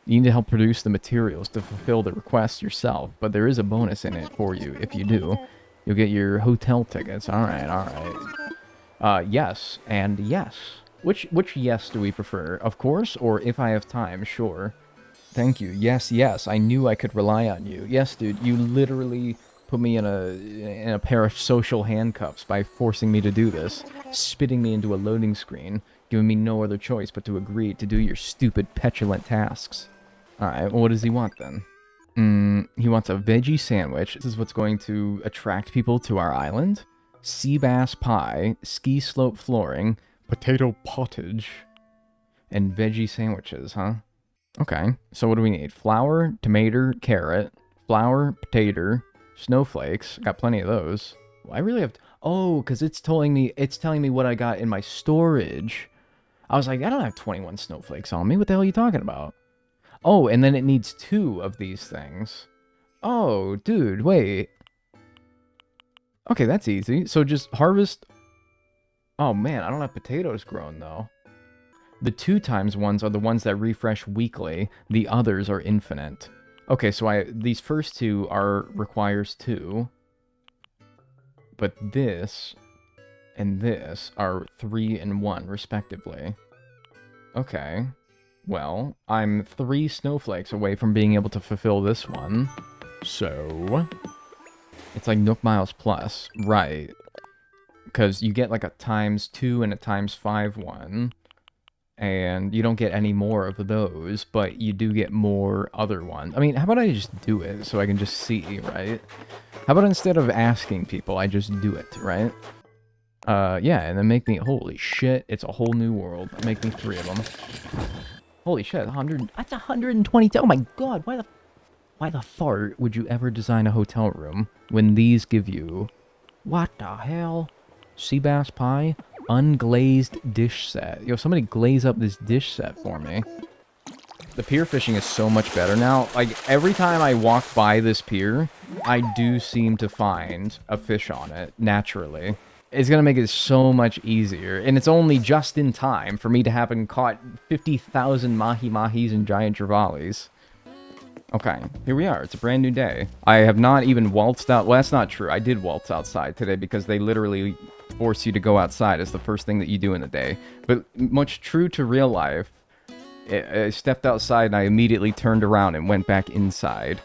You need to help produce the materials to fulfill the request yourself, but there is a bonus in it for you if you do. You'll get your hotel tickets. Alright, alright. Yes, and yes. Which yes do we prefer? Of course, or if I have time, sure. Thank you. Yes, yes. I knew I could rely on you. Yes, dude, you literally put me in a pair of social handcuffs by forcing me to do this, spitting me into a loading screen, giving me no other choice but to agree to do your stupid, petulant tasks. Alright, well, what does he want then? He wants a veggie sandwich. This is what's going to attract people to our island. Sea bass pie, ski slope flooring, potato pottage, and veggie sandwiches, huh? Okay, so what do we need? Flour, tomato, carrot, flour, potato, snowflakes. Got plenty of those. Well, I really have... Oh, because it's telling me what I got in my storage. I was like, I don't have 21 snowflakes on me. What the hell are you talking about? Oh, and then it needs 2 of these things. Oh, dude, wait. Okay, that's easy. So just harvest... Oh man, I don't have potatoes grown though. The 2 times ones are the ones that refresh weekly. The others are infinite. Okay, so these first 2 requires 2. but this and this are 3 and 1, respectively. Okay. Well, I'm 3 snowflakes away from being able to fulfill this one. So... it's like Nook Miles Plus. Right. Because you get like a ×2 and a ×5 one. And you don't get any more of those, but you do get more other ones. I mean, how about I just do it so I can just see, right? How about instead of asking people, I just do it, right? Yeah, and then make me... holy shit, it's a whole new world. Make me 3 of them. Holy shit, 100... that's 120... oh my god, why the fart would you ever design a hotel room when these give you... what the hell? Sea bass pie? Unglazed dish set. Yo, somebody glaze up this dish set for me. The pier fishing is so much better now. Like, every time I walk by this pier, I do seem to find a fish on it, naturally. It's gonna make it so much easier, and it's only just in time for me to have caught 50,000 mahi-mahis and giant trevallies. Okay, here we are. It's a brand new day. I have not even waltzed out. Well, that's not true. I did waltz outside today because they literally force you to go outside as the first thing that you do in the day. But much true to real life, I stepped outside and I immediately turned around and went back inside.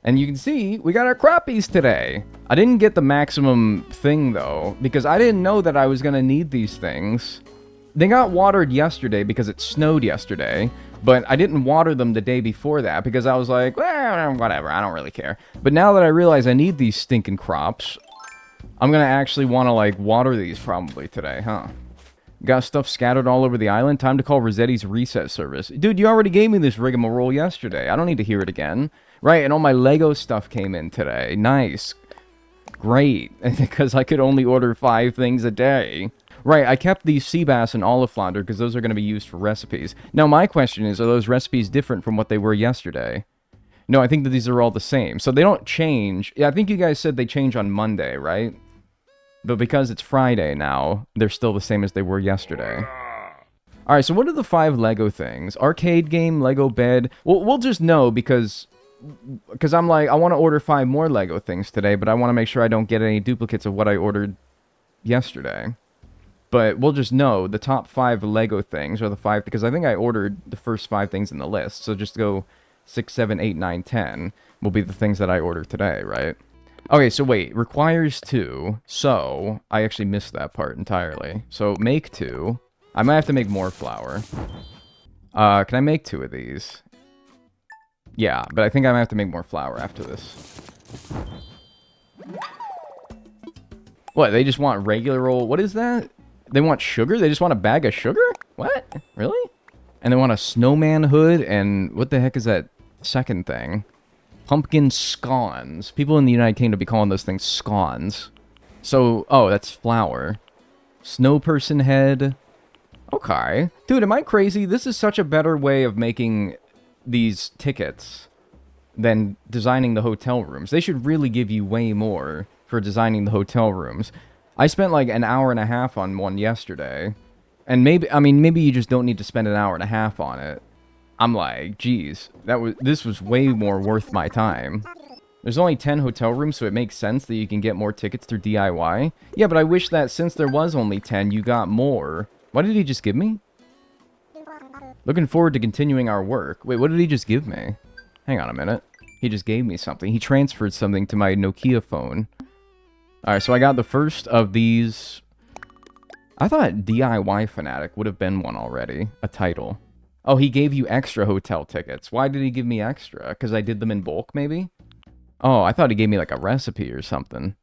And you can see, we got our crappies today. I didn't get the maximum thing, though, because I didn't know that I was going to need these things. They got watered yesterday because it snowed yesterday, but I didn't water them the day before that because I was like, well, whatever, I don't really care. But now that I realize I need these stinking crops, I'm going to actually want to, like, water these probably today, huh? Got stuff scattered all over the island. Time to call Resetti's reset service. Dude, you already gave me this rigmarole yesterday. I don't need to hear it again. Right, and all my Lego stuff came in today. Nice. Great. Because I could only order 5 things a day. Right, I kept these sea bass and olive flounder because those are going to be used for recipes. Now, my question is, are those recipes different from what they were yesterday? No, I think that these are all the same. So they don't change. Yeah, I think you guys said they change on Monday, right? But because it's Friday now, they're still the same as they were yesterday. Alright, so what are the 5 Lego things? Arcade game, Lego bed. Well, we'll just know because I'm like, I want to order 5 more Lego things today, but I want to make sure I don't get any duplicates of what I ordered yesterday. But we'll just know the top 5 Lego things are the 5, because I think I ordered the first 5 things in the list. So just go 6, 7, 8, 9, 10 will be the things that I ordered today, right? Okay, so wait, requires 2. So I actually missed that part entirely. So make 2. I might have to make more flour. Can I make 2 of these? Yeah, but I think I might have to make more flour after this. What, they just want regular old... what is that? They want sugar? They just want a bag of sugar? What? Really? And they want a snowman hood, and what the heck is that second thing? Pumpkin scones. People in the United Kingdom be calling those things scones. So, oh, that's flour. Snow person head. Okay. Dude, am I crazy? This is such a better way of making these tickets than designing the hotel rooms. They should really give you way more for designing the hotel rooms. I spent like an hour and a half on one yesterday. And maybe, I mean, maybe you just don't need to spend an hour and a half on it. I'm like, geez, this was way more worth my time. There's only 10 hotel rooms, so it makes sense that you can get more tickets through DIY. Yeah, but I wish that since there was only 10, you got more. What did he just give me? Looking forward to continuing our work. Wait, what did he just give me? Hang on a minute. He just gave me something. He transferred something to my Nokia phone. Alright, so I got the first of these. I thought DIY Fanatic would have been one already. A title. Oh, he gave you extra hotel tickets. Why did he give me extra? Because I did them in bulk, maybe? Oh, I thought he gave me like a recipe or something.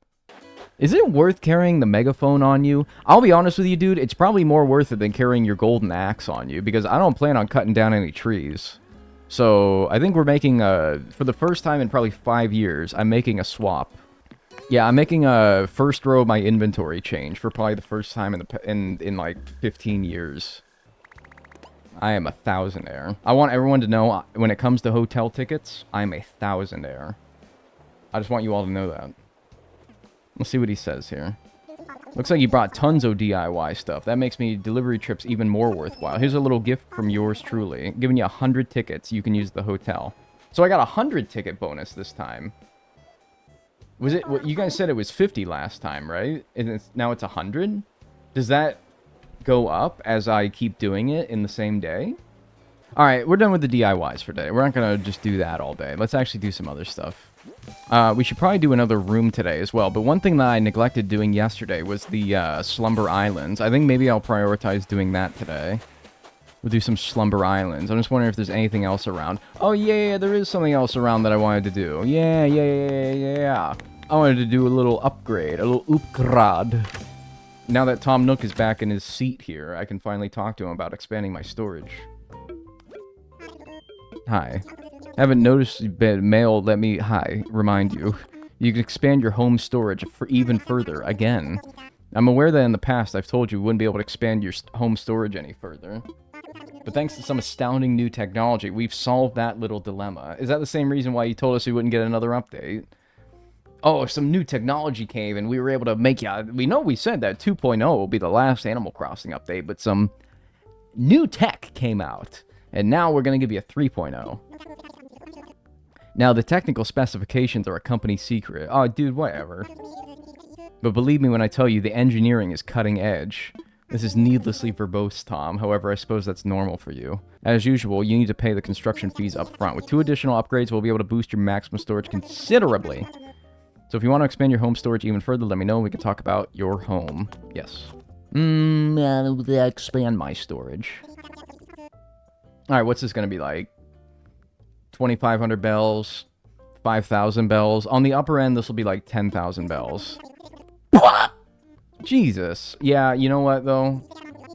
Is it worth carrying the Megaphone on you? I'll be honest with you, dude. It's probably more worth it than carrying your golden axe on you, because I don't plan on cutting down any trees. So, I think we're making a... for the first time in probably 5 years, I'm making a swap. Yeah, I'm making a first row of my inventory change for probably the first time in like 15 years. I am a thousandaire. I want everyone to know, when it comes to hotel tickets, I'm a thousandaire. I just want you all to know that. Let's see what he says here. Looks like you brought tons of DIY stuff. That makes me delivery trips even more worthwhile. Here's a little gift from yours truly. Giving you 100 tickets, you can use the hotel. So I got a 100 ticket bonus this time. Was it, what you guys said it was 50 last time, right? And now it's 100? Does that go up as I keep doing it in the same day? Alright, we're done with the DIYs for today. We're not gonna just do that all day. Let's actually do some other stuff. We should probably do another room today as well, but one thing that I neglected doing yesterday was the Slumber Islands. I think maybe I'll prioritize doing that today. We'll do some Slumber Islands. I'm just wondering if there's anything else around. Oh yeah, there is something else around that I wanted to do. Yeah. I wanted to do a little upgrade, a little upgrade. Now that Tom Nook is back in his seat here, I can finally talk to him about expanding my storage. Hi. Haven't noticed you've been mail. Let me, remind you. You can expand your home storage for even further, again. I'm aware that in the past I've told you wouldn't be able to expand your home storage any further. But thanks to some astounding new technology, we've solved that little dilemma. Is that the same reason why you told us we wouldn't get another update? Oh, some new technology came and we were able to make you... We know we said that 2.0 will be the last Animal Crossing update, but some new tech came out. And now we're going to give you a 3.0. Now, the technical specifications are a company secret. Oh, dude, whatever. But believe me when I tell you, the engineering is cutting edge. This is needlessly verbose, Tom. However, I suppose that's normal for you. As usual, you need to pay the construction fees up front. With 2 additional upgrades, we'll be able to boost your maximum storage considerably. So if you want to expand your home storage even further, let me know and we can talk about your home. Yes. Expand my storage. Alright, what's this going to be like? 2,500 bells, 5,000 bells. On the upper end, this will be like 10,000 bells. Jesus. Yeah, you know what, though?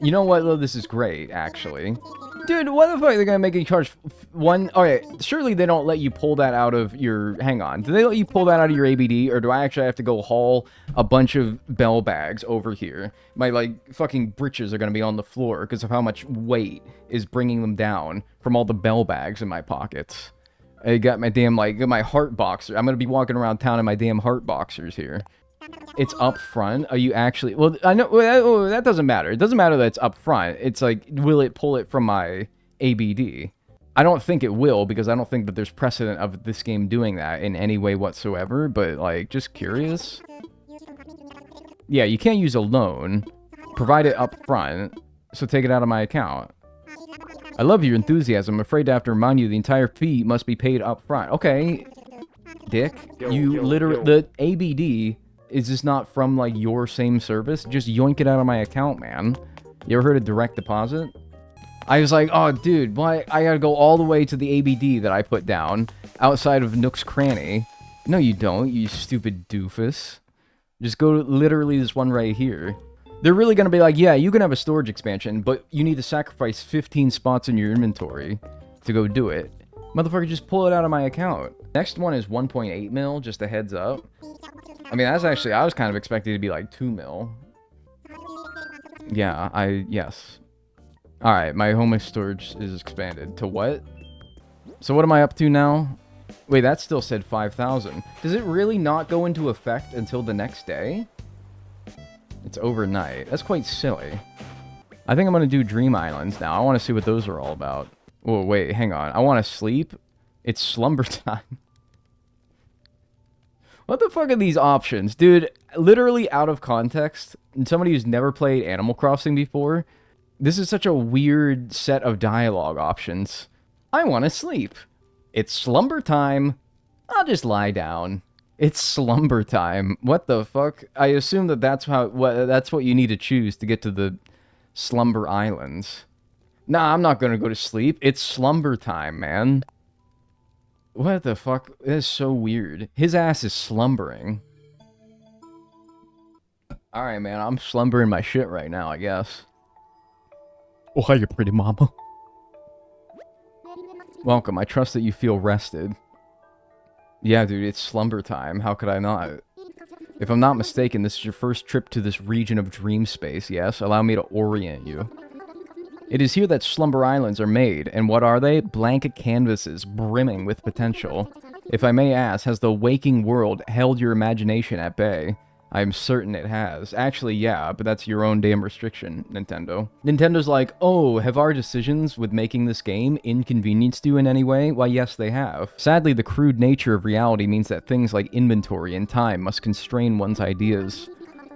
You know what, though? This is great, actually. Dude, what the fuck are they going to make you charge one? Okay, surely they don't let you pull that out of your... Hang on. Do they let you pull that out of your ABD? Or do I actually have to go haul a bunch of bell bags over here? My, like, fucking britches are going to be on the floor because of how much weight is bringing them down from all the bell bags in my pockets. I got my damn, like, my heart boxer. I'm going to be walking around town in my damn heart boxers here. It's up front? Are you actually... Well, I know... that doesn't matter. It doesn't matter that it's up front. It's like, will it pull it from my ABD? I don't think it will, because I don't think that there's precedent of this game doing that in any way whatsoever, but, like, just curious. Yeah, you can't use a loan. Provide it up front, so take it out of my account. I love your enthusiasm. I'm afraid to have to remind you the entire fee must be paid up front. Okay, dick. You literally... The ABD... Is this not from, like, your same service? Just yoink it out of my account, man. You ever heard of direct deposit? I was like, oh, dude, why? I gotta go all the way to the ABD that I put down outside of Nook's Cranny. No, you don't, you stupid doofus. Just go to literally this one right here. They're really gonna be like, yeah, you can have a storage expansion, but you need to sacrifice 15 spots in your inventory to go do it. Motherfucker, just pull it out of my account. Next one is 1.8 mil, just a heads up. I mean, that's actually, I was kind of expecting it to be like 2 mil. Yeah, yes. Alright, my home storage is expanded. To what? So what am I up to now? Wait, that still said 5,000. Does it really not go into effect until the next day? It's overnight. That's quite silly. I think I'm going to do Dream Islands now. I want to see what those are all about. Oh, wait, hang on. I want to sleep. It's slumber time. What the fuck are these options? Dude, literally out of context, and somebody who's never played Animal Crossing before, this is such a weird set of dialogue options. I want to sleep. It's slumber time. I'll just lie down. It's slumber time. What the fuck? I assume that that's what you need to choose to get to the Slumber Islands. Nah, I'm not gonna go to sleep. It's slumber time, man. What the fuck? That is so weird. His ass is slumbering. Alright, man. I'm slumbering my shit right now, I guess. Oh, hi, you pretty mama. Welcome. I trust that you feel rested. Yeah, dude. It's slumber time. How could I not? If I'm not mistaken, this is your first trip to this region of dream space, yes? Allow me to orient you. It is here that Slumber Islands are made, and what are they? Blank canvases, brimming with potential. If I may ask, has the waking world held your imagination at bay? I'm certain it has. Actually, yeah, but that's your own damn restriction, Nintendo. Nintendo's like, oh, have our decisions with making this game inconvenienced you in any way? Why, yes, they have. Sadly, the crude nature of reality means that things like inventory and time must constrain one's ideas.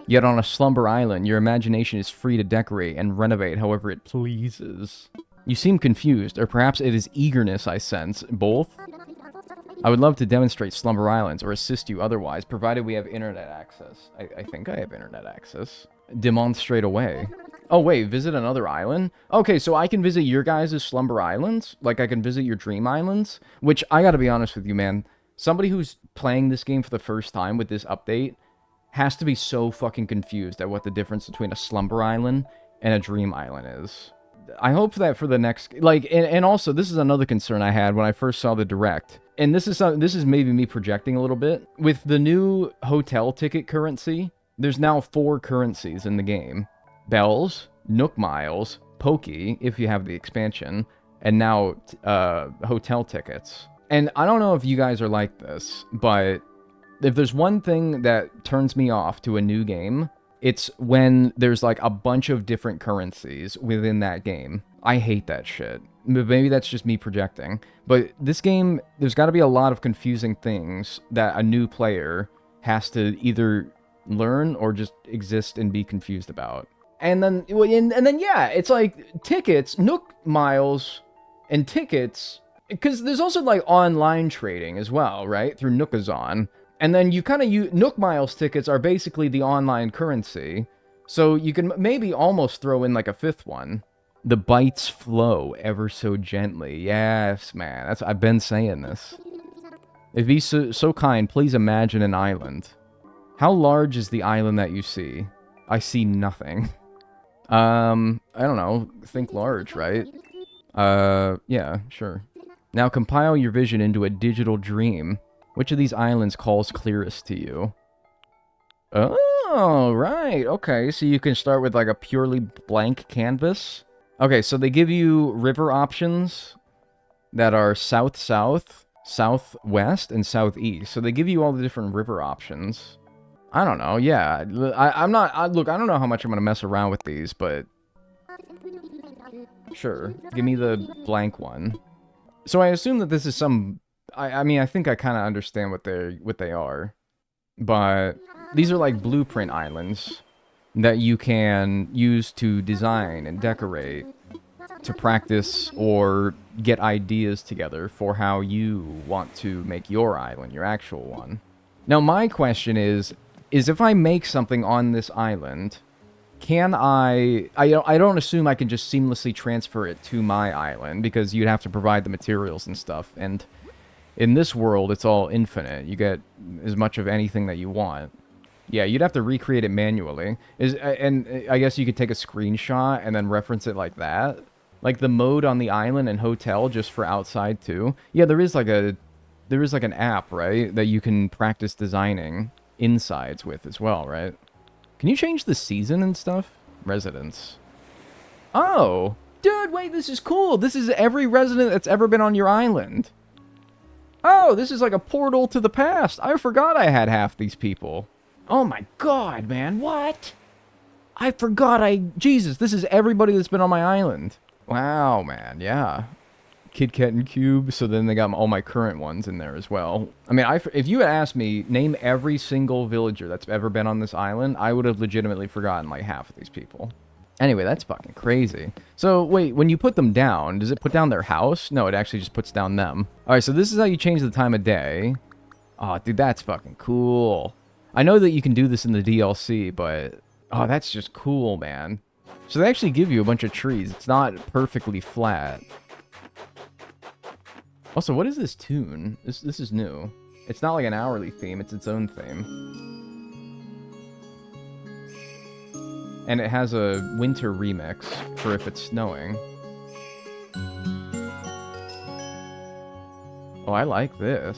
Yet on a Slumber Island, your imagination is free to decorate and renovate however it pleases. You seem confused, or perhaps it is eagerness I sense. Both? I would love to demonstrate Slumber Islands or assist you otherwise, provided we have internet access. I think I have internet access. Demonstrate away. Oh wait, visit another island? Okay, so I can visit your guys' Slumber Islands? Like I can visit your Dream Islands? Which, I gotta be honest with you, man. Somebody who's playing this game for the first time with this update has to be so fucking confused at what the difference between a Slumber Island and a Dream Island is. I hope that for the next... Like, and also, this is another concern I had when I first saw the Direct. And this is maybe me projecting a little bit. With the new hotel ticket currency, there's now 4 currencies in the game. Bells, Nook Miles, Pokey, if you have the expansion, and now hotel tickets. And I don't know if you guys are like this, but if there's one thing that turns me off to a new game, it's when there's like a bunch of different currencies within that game. I hate that shit. Maybe that's just me projecting. But this game, there's got to be a lot of confusing things that a new player has to either learn or just exist and be confused about. And then yeah, it's like tickets, Nook Miles, and tickets, because there's also like online trading as well, right? Through Nookazon. And then you kind of use Nook Miles tickets are basically the online currency. So you can maybe almost throw in like a 5th one. The bites flow ever so gently. Yes, man. I've been saying this. If you so kind, please imagine an island. How large is the island that you see? I see nothing. I don't know. Think large, right? Yeah, sure. Now compile your vision into a digital dream. Which of these islands calls clearest to you? Oh, right. Okay, so you can start with like a purely blank canvas. Okay, so they give you river options that are south-south, southwest, and southeast. So they give you all the different river options. I don't know, yeah. Look, I don't know how much I'm going to mess around with these, but... Sure, give me the blank one. So I assume that this is some... I mean, I think I kind of understand what they are. But these are like blueprint islands that you can use to design and decorate, to practice or get ideas together for how you want to make your island, your actual one. Now my question is if I make something on this island, can I don't assume I can just seamlessly transfer it to my island, because you'd have to provide the materials and stuff, and in this world it's all infinite. You get as much of anything that you want. Yeah, you'd have to recreate it manually. And I guess you could take a screenshot and then reference it like that. Like the mode on the island and hotel just for outside too. Yeah, there is like an app, right, that you can practice designing insides with as well, right? Can you change the season and stuff? Residence. Oh, dude, wait, this is cool. This is every resident that's ever been on your island. Oh, this is like a portal to the past. I forgot I had half these people. Oh my god, man, what? I forgot Jesus, this is everybody that's been on my island. Wow, man, yeah. Kit Kat and Cube, so then they got all my current ones in there as well. I mean, if you had asked me, name every single villager that's ever been on this island, I would have legitimately forgotten like half of these people. Anyway, that's fucking crazy. So, wait, when you put them down, does it put down their house? No, it actually just puts down them. Alright, so this is how you change the time of day. Oh, dude, that's fucking cool. I know that you can do this in the DLC, but... Oh, that's just cool, man. So they actually give you a bunch of trees. It's not perfectly flat. Also, what is this tune? This is new. It's not like an hourly theme, it's its own theme. And it has a winter remix for if it's snowing. Oh, I like this.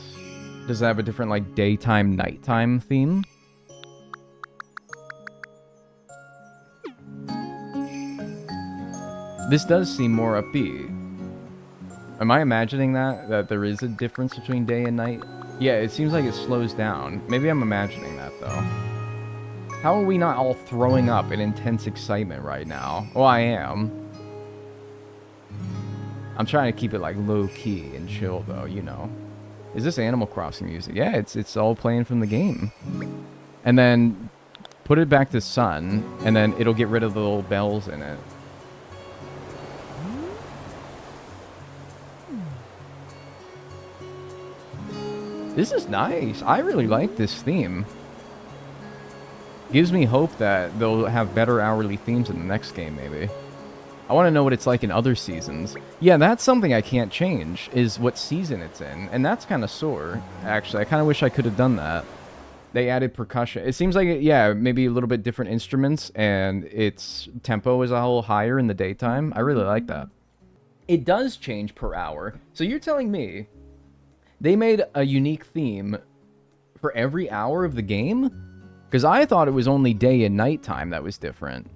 Does it have a different, like, daytime, nighttime theme? This does seem more upbeat. Am I imagining that there is a difference between day and night? Yeah, it seems like it slows down. Maybe I'm imagining that, though. How are we not all throwing up in intense excitement right now? Well, I am. I'm trying to keep it like low-key and chill though, you know. Is this Animal Crossing music? Yeah, it's all playing from the game. And then put it back to sun, and then it'll get rid of the little bells in it. This is nice. I really like this theme. Gives me hope that they'll have better hourly themes in the next game, maybe. I want to know what it's like in other seasons. Yeah, that's something I can't change, is what season it's in. And that's kind of sore, actually. I kind of wish I could have done that. They added percussion. It seems like, yeah, maybe a little bit different instruments, and its tempo is a little higher in the daytime. I really like that. It does change per hour. So you're telling me they made a unique theme for every hour of the game? Because I thought it was only day and nighttime that was different.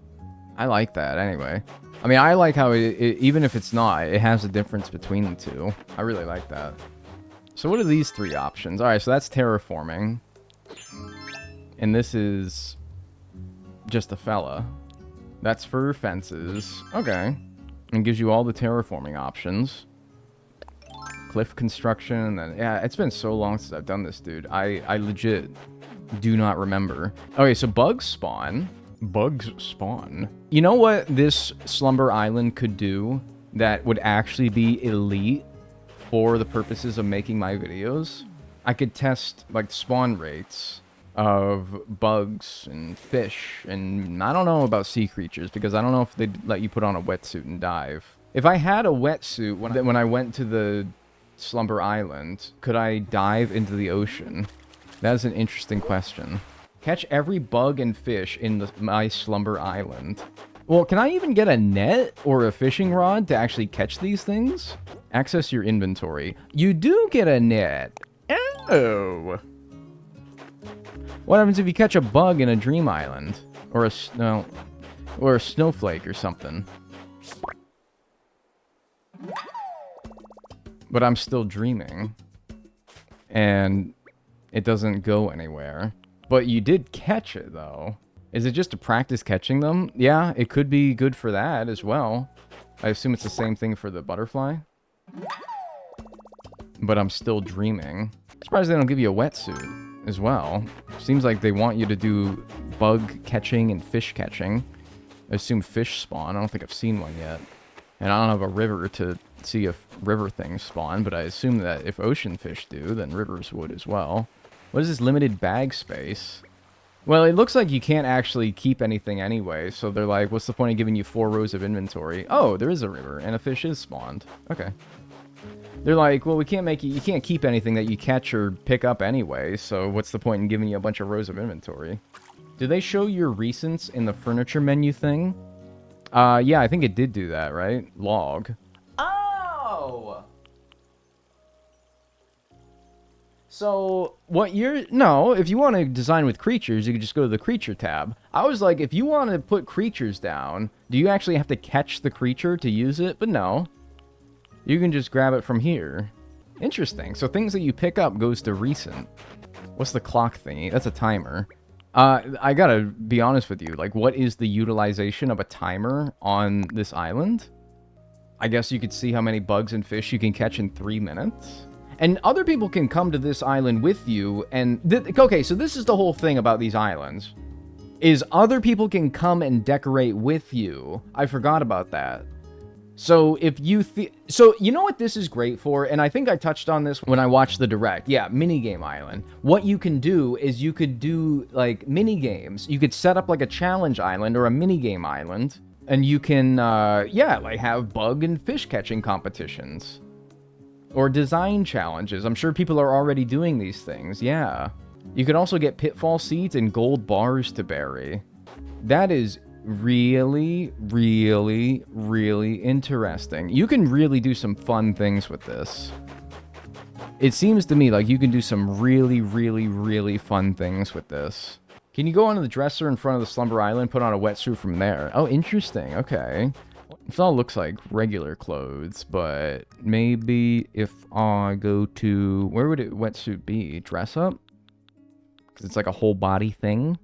I like that, anyway. I mean, I like how even if it's not, it has a difference between the two. I really like that. So what are these three options? Alright, so that's terraforming. And this is just a fella. That's for fences. Okay. And gives you all the terraforming options. Cliff construction, and then... Yeah, it's been so long since I've done this, dude. I legit do not remember. Okay, so bugs spawn. Bugs spawn. You know what this Slumber Island could do that would actually be elite for the purposes of making my videos? I could test, like, spawn rates of bugs and fish, and I don't know about sea creatures, because I don't know if they'd let you put on a wetsuit and dive. If I had a wetsuit when I went to the Slumber Island, could I dive into the ocean? That is an interesting question. Catch every bug and fish in my Slumber Island. Well, can I even get a net or a fishing rod to actually catch these things? Access your inventory. You do get a net. Oh. What happens if you catch a bug in a dream island? Or a snowflake or something? But I'm still dreaming. And it doesn't go anywhere. But you did catch it, though. Is it just to practice catching them? Yeah, it could be good for that as well. I assume it's the same thing for the butterfly. But I'm still dreaming. Surprised they don't give you a wetsuit as well. Seems like they want you to do bug catching and fish catching. I assume fish spawn. I don't think I've seen one yet. And I don't have a river to see if river things spawn, but I assume that if ocean fish do, then rivers would as well. What is this limited bag space? Well, it looks like you can't actually keep anything anyway, so they're like, what's the point of giving you 4 rows of inventory? Oh, there is a river, and a fish is spawned. Okay. They're like, well, we can't make you can't keep anything that you catch or pick up anyway, so what's the point in giving you a bunch of rows of inventory? Do they show your recents in the furniture menu thing? Yeah, I think it did do that, right? Log. Oh! So, if you want to design with creatures, you could just go to the creature tab. I was like, if you want to put creatures down, do you actually have to catch the creature to use it? But no. You can just grab it from here. Interesting. So things that you pick up goes to recent. What's the clock thingy? That's a timer. I gotta be honest with you. Like, what is the utilization of a timer on this island? I guess you could see how many bugs and fish you can catch in 3 minutes. And other people can come to this island with you, and... okay, so this is the whole thing about these islands. Is other people can come and decorate with you. I forgot about that. So if you... so you know what this is great for? And I think I touched on this when I watched the Direct. Yeah, minigame island. What you can do is you could do, like, minigames. You could set up, like, a challenge island or a minigame island. And you can, yeah, like, have bug and fish catching competitions. Or design challenges. I'm sure people are already doing these things, yeah. You could also get pitfall seeds and gold bars to bury. That is really, really, really interesting. You can really do some fun things with this. It seems to me like you can do some really, really, really fun things with this. Can you go onto the dresser in front of the Slumber Island, put on a wetsuit from there? Oh, interesting, okay. This all looks like regular clothes, but maybe if I go to... where would it wetsuit be? Dress up? Because it's like a whole body thing?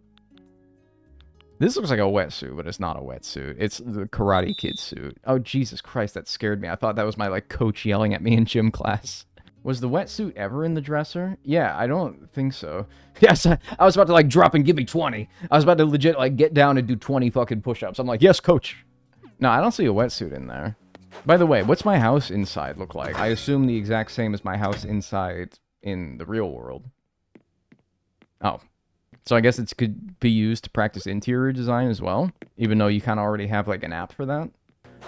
This looks like a wetsuit, but it's not a wetsuit. It's the Karate Kid suit. Oh, Jesus Christ, that scared me. I thought that was my, like, coach yelling at me in gym class. Was the wetsuit ever in the dresser? Yeah, I don't think so. Yes, I was about to, like, drop and give me 20. I was about to legit, like, get down and do 20 fucking push-ups. I'm like, yes, coach. No, I don't see a wetsuit in there. By the way, what's my house inside look like? I assume the exact same as my house inside in the real world. Oh. So I guess it could be used to practice interior design as well, even though you kind of already have, like, an app for that.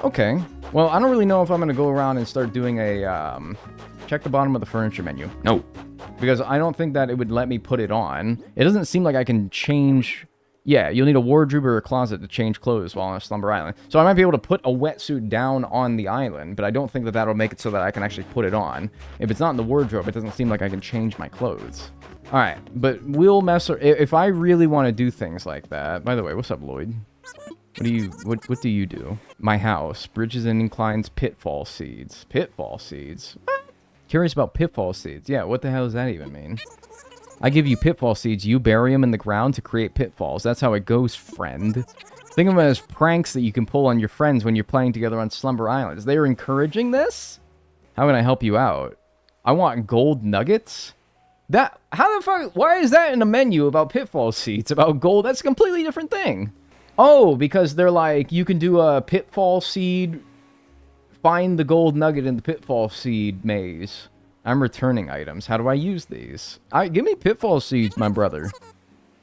Okay. Well, I don't really know if I'm going to go around and start doing a, check the bottom of the furniture menu. No. Because I don't think that it would let me put it on. It doesn't seem like I can change... Yeah, you'll need a wardrobe or a closet to change clothes while on a Slumber Island. So I might be able to put a wetsuit down on the island, but I don't think that that'll make it so that I can actually put it on. If it's not in the wardrobe, it doesn't seem like I can change my clothes. Alright, but we'll mess... If I really want to do things like that... By the way, what's up, Lloyd? What do you do? My house. Bridges and inclines, pitfall seeds. Pitfall seeds? Curious about pitfall seeds. Yeah, what the hell does that even mean? I give you pitfall seeds, you bury them in the ground to create pitfalls. That's how it goes, friend. Think of them as pranks that you can pull on your friends when you're playing together on Slumber Islands. They are encouraging this? How can I help you out? I want gold nuggets? How the fuck, why is that in a menu about pitfall seeds, about gold? That's a completely different thing. Oh, because they're like, you can do a pitfall seed, find the gold nugget in the pitfall seed maze. I'm returning items. How do I use these? Give me pitfall seeds, my brother.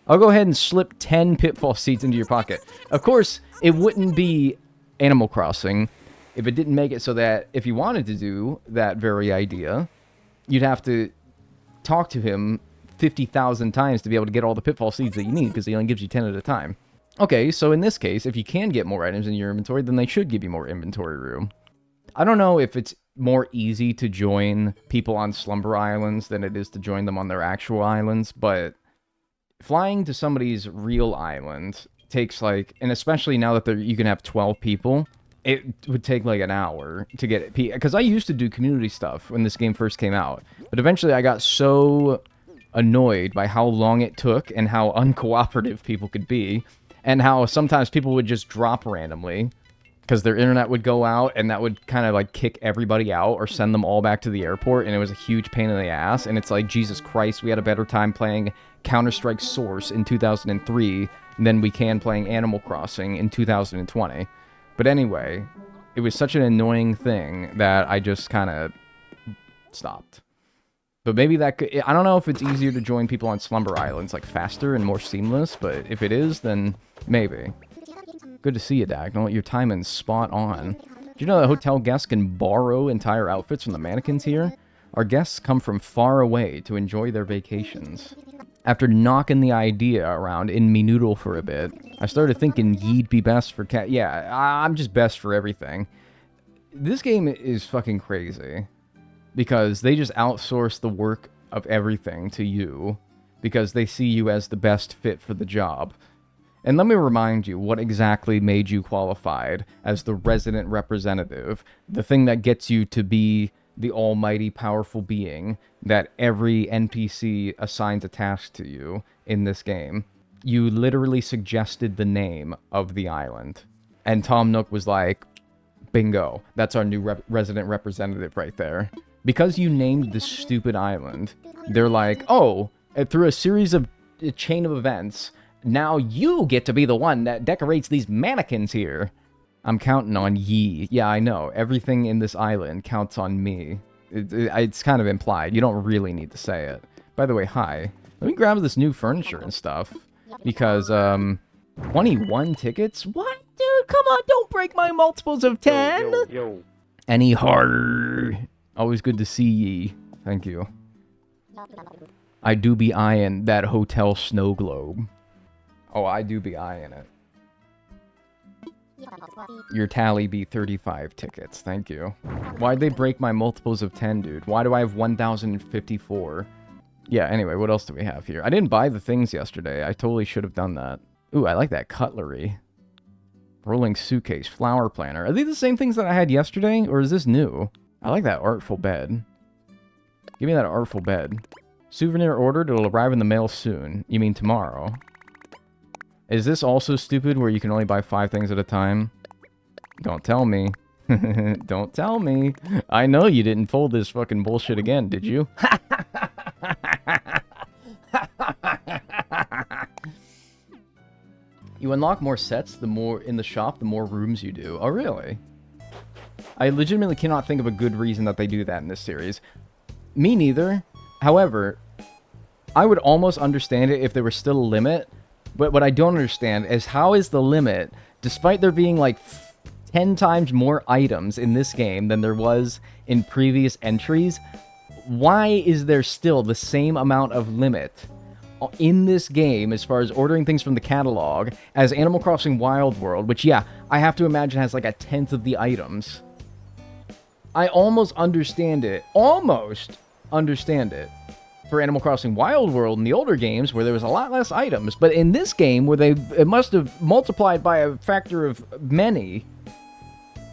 I'll go ahead and slip 10 pitfall seeds into your pocket. Of course, it wouldn't be Animal Crossing if it didn't make it so that if you wanted to do that very idea, you'd have to talk to him 50,000 times to be able to get all the pitfall seeds that you need, because he only gives you 10 at a time. Okay, so in this case, if you can get more items in your inventory, then they should give you more inventory room. I don't know if it's more easy to join people on Slumber Islands than it is to join them on their actual islands, but flying to somebody's real island takes, like, and especially now that you can have 12 people, it would take like an hour to get it. Because I used to do community stuff when this game first came out, but eventually I got so annoyed by how long it took and how uncooperative people could be, and how sometimes people would just drop randomly because their internet would go out, and that would kind of like kick everybody out or send them all back to the airport, and it was a huge pain in the ass. And it's like, Jesus Christ, we had a better time playing Counter-Strike Source in 2003 than we can playing Animal Crossing in 2020. But anyway, it was such an annoying thing that I just kind of stopped. But maybe that could... I don't know if it's easier to join people on Slumber Islands, like faster and more seamless, but if it is, then maybe. Good to see you, Dagnel. Your timing's spot on. Do you know that hotel guests can borrow entire outfits from the mannequins here? Our guests come from far away to enjoy their vacations. After knocking the idea around in me noodle for a bit, I started thinking ye'd be best for cat. Yeah, I'm just best for everything. This game is fucking crazy, because they just outsource the work of everything to you, because they see you as the best fit for the job. And let me remind you what exactly made you qualified as the resident representative, the thing that gets you to be the almighty powerful being that every NPC assigns a task to you in this game. You literally suggested the name of the island. And Tom Nook was like, bingo, that's our new resident representative right there. Because you named this stupid island, they're like, oh, through a series of a chain of events, now you get to be the one that decorates these mannequins here. I'm counting on ye. Yeah, I know. Everything in this island counts on me. It's kind of implied. You don't really need to say it. By the way, hi. Let me grab this new furniture and stuff. Because, 21 tickets? What? Dude, come on, don't break my multiples of 10! Yo. Any harder? Always good to see ye. Thank you. I do be eyeing that hotel snow globe. Oh, I do be eyeing it. Your tally be 35 tickets. Thank you. Why'd they break my multiples of 10, dude? Why do I have 1,054? Yeah, anyway, what else do we have here? I didn't buy the things yesterday. I totally should have done that. Ooh, I like that cutlery. Rolling suitcase, flower planner. Are these the same things that I had yesterday, or is this new? I like that artful bed. Give me that artful bed. Souvenir ordered. It'll arrive in the mail soon. You mean tomorrow? Is this also stupid where you can only buy 5 things at a time? Don't tell me. Don't tell me. I know you didn't fold this fucking bullshit again, did you? You unlock more sets the more in the shop, the more rooms you do. Oh, really? I legitimately cannot think of a good reason that they do that in this series. Me neither. However, I would almost understand it if there was still a limit. But what I don't understand is how is the limit, despite there being like 10 times more items in this game than there was in previous entries, why is there still the same amount of limit in this game as far as ordering things from the catalog as Animal Crossing Wild World, which, yeah, I have to imagine has like 1/10 of the items? I almost understand it. Almost understand it. For Animal Crossing Wild World in the older games where there was a lot less items, but in this game where it must have multiplied by a factor of many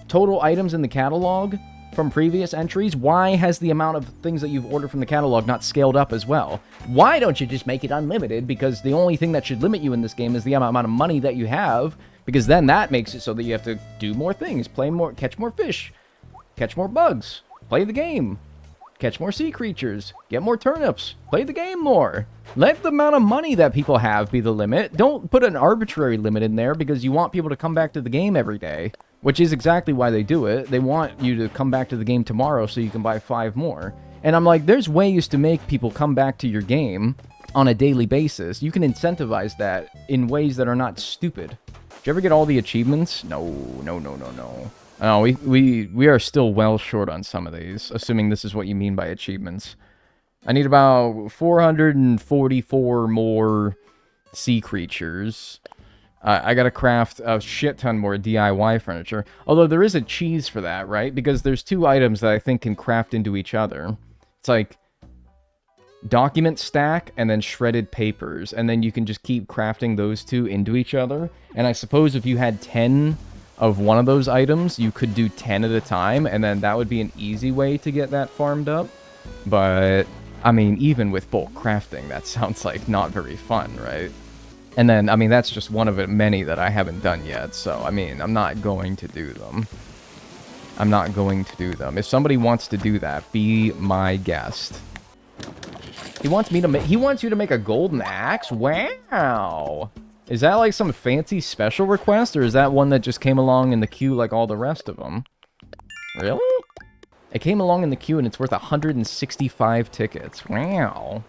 total items in the catalog from previous entries, why has the amount of things that you've ordered from the catalog not scaled up as well? Why don't you just make it unlimited? Because the only thing that should limit you in this game is the amount of money that you have, because then that makes it so that you have to do more things, play more, catch more fish, catch more bugs, play the game, catch more sea creatures, get more turnips, play the game more. Let the amount of money that people have be the limit. Don't put an arbitrary limit in there because you want people to come back to the game every day, which is exactly why they do it. They want you to come back to the game tomorrow so you can buy 5 more. And I'm like, there's ways to make people come back to your game on a daily basis. You can incentivize that in ways that are not stupid. Did you ever get all the achievements? No. No, we are still well short on some of these, assuming this is what you mean by achievements. I need about 444 more sea creatures. I gotta craft a shit ton more DIY furniture. Although there is a cheese for that, right? Because there's 2 items that I think can craft into each other. It's like document stack and then shredded papers. And then you can just keep crafting those 2 into each other. And I suppose if you had 10 of one of those items, you could do 10 at a time. And then that would be an easy way to get that farmed up. But, I mean, even with bulk crafting, that sounds like not very fun, right? And then, I mean, that's just one of many that I haven't done yet. So, I mean, I'm not going to do them. I'm not going to do them. If somebody wants to do that, be my guest. He wants you to make a golden axe? Wow! Is that like some fancy special request, or is that one that just came along in the queue like all the rest of them? Really? It came along in the queue and it's worth 165 tickets. Wow.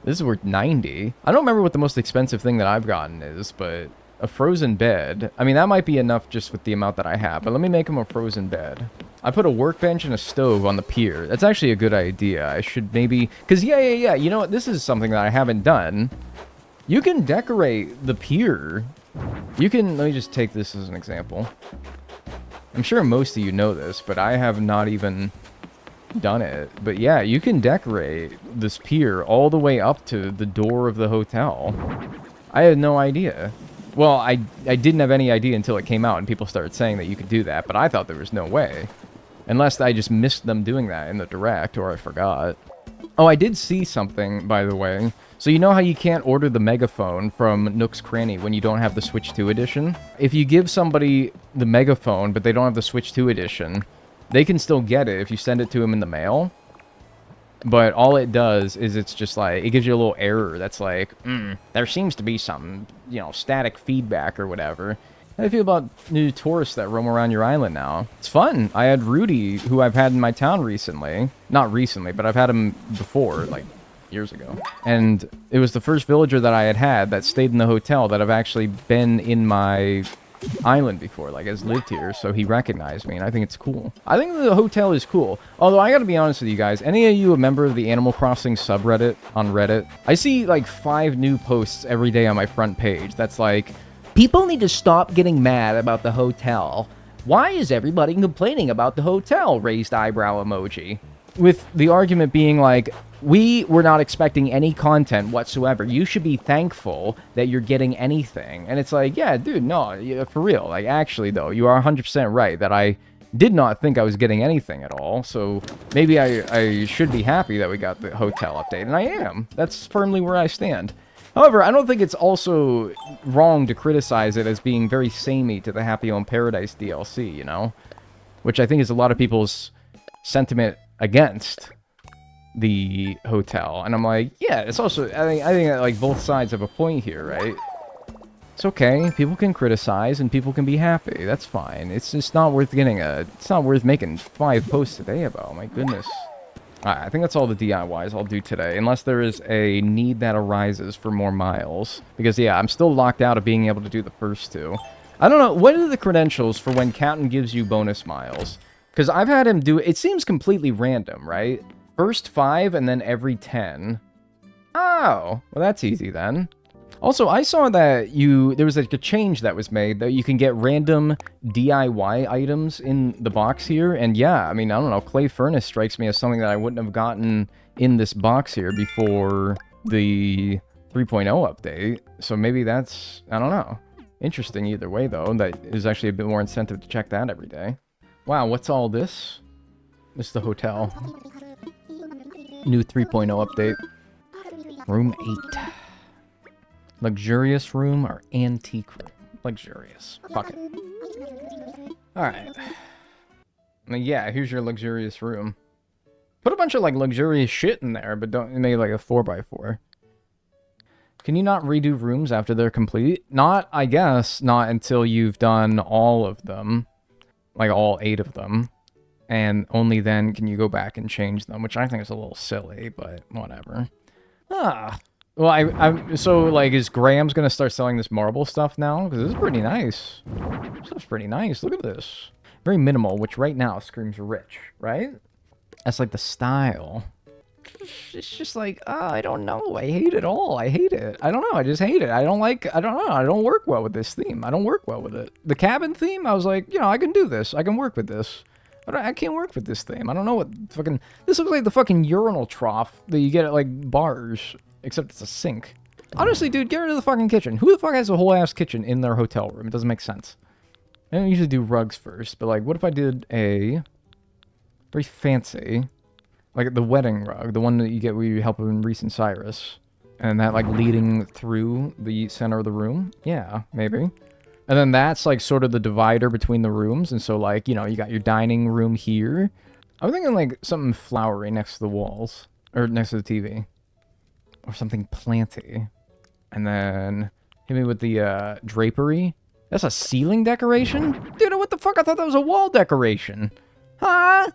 This is worth 90. I don't remember what the most expensive thing that I've gotten is, but a frozen bed. I mean, that might be enough just with the amount that I have, but let me make him a frozen bed. I put a workbench and a stove on the pier. That's actually a good idea. I should maybe... Because, yeah. You know what? This is something that I haven't done. You can decorate the pier. You can... Let me just take this as an example. I'm sure most of you know this, but I have not even done it. But yeah, you can decorate this pier all the way up to the door of the hotel. I had no idea. Well, I didn't have any idea until it came out and people started saying that you could do that, but I thought there was no way. Unless I just missed them doing that in the direct, or I forgot. Oh, I did see something, by the way. So you know how you can't order the Megaphone from Nook's Cranny when you don't have the Switch 2 edition? If you give somebody the Megaphone, but they don't have the Switch 2 edition, they can still get it if you send it to them in the mail. But all it does is it's just like, it gives you a little error that's like, there seems to be some, you know, static feedback or whatever. How do you feel about new tourists that roam around your island now? It's fun. I had Rudy, who I've had in my town recently. Not recently, but I've had him before, like, years ago. And it was the first villager that I had that stayed in the hotel that I've actually been in my island before, like, has lived here, so he recognized me, and I think it's cool. I think the hotel is cool. Although, I gotta be honest with you guys, any of you a member of the Animal Crossing subreddit on Reddit? I see, like, 5 new posts every day on my front page that's like, people need to stop getting mad about the hotel. Why is everybody complaining about the hotel? Raised eyebrow emoji. With the argument being like, we were not expecting any content whatsoever. You should be thankful that you're getting anything. And it's like, yeah, dude, no, for real. Like, actually, though, you are 100% right that I did not think I was getting anything at all. So maybe I should be happy that we got the hotel update. And I am. That's firmly where I stand. However, I don't think it's also wrong to criticize it as being very samey to the Happy Home Paradise DLC, you know? Which I think is a lot of people's sentiment against the hotel. And I'm like, yeah, it's also, I think that, like, both sides have a point here, right? It's okay. People can criticize and people can be happy. That's fine. It's just not worth it's not worth making 5 posts a day about. My goodness. Alright, I think that's all the DIYs I'll do today. Unless there is a need that arises for more miles. Because, yeah, I'm still locked out of being able to do the first 2. I don't know. What are the credentials for when Captain gives you bonus miles? Because I've had him do it. It seems completely random, right? First 5 and then every 10. Oh, well, that's easy then. Also, I saw that there was like a change that was made that you can get random DIY items in the box here. And yeah, I mean, I don't know, clay furnace strikes me as something that I wouldn't have gotten in this box here before the 3.0 update. So maybe that's, I don't know. Interesting either way, though. That is actually a bit more incentive to check that every day. Wow, what's all this? This is the hotel. New 3.0 update. Room 8. Luxurious room or antique room? Luxurious. Fuck it. Alright. Yeah, here's your luxurious room. Put a bunch of, like, luxurious shit in there, but don't make it like a 4x4. Can you not redo rooms after they're complete? Not, I guess, not until you've done all of them. Like, all 8 of them. And only then can you go back and change them, which I think is a little silly, but whatever. Well, so, like, is Graham's gonna start selling this marble stuff now? Because this is pretty nice. This stuff's pretty nice. Look at this. Very minimal, which right now screams rich, right? That's, like, the style. It's just like, oh, I don't know. I hate it all. I hate it. I don't know. I just hate it. I don't know. I don't work well with this theme. I don't work well with it. The cabin theme, I was like, you know, I can do this. I can work with this. But I can't work with this theme. I don't know what fucking... This looks like the fucking urinal trough that you get at, like, bars. Except it's a sink. Honestly, dude, get rid of the fucking kitchen. Who the fuck has a whole ass kitchen in their hotel room? It doesn't make sense. I don't usually do rugs first, but like, what if I did a very fancy, like the wedding rug, the one that you get where you help in Reese and Cyrus, and that like leading through the center of the room? Yeah, maybe. And then that's like sort of the divider between the rooms, and so like, you know, you got your dining room here. I'm thinking like something flowery next to the walls, or next to the TV. Or something planty. And then hit me with the drapery. That's a ceiling decoration? Dude, what the fuck? I thought that was a wall decoration. Huh? I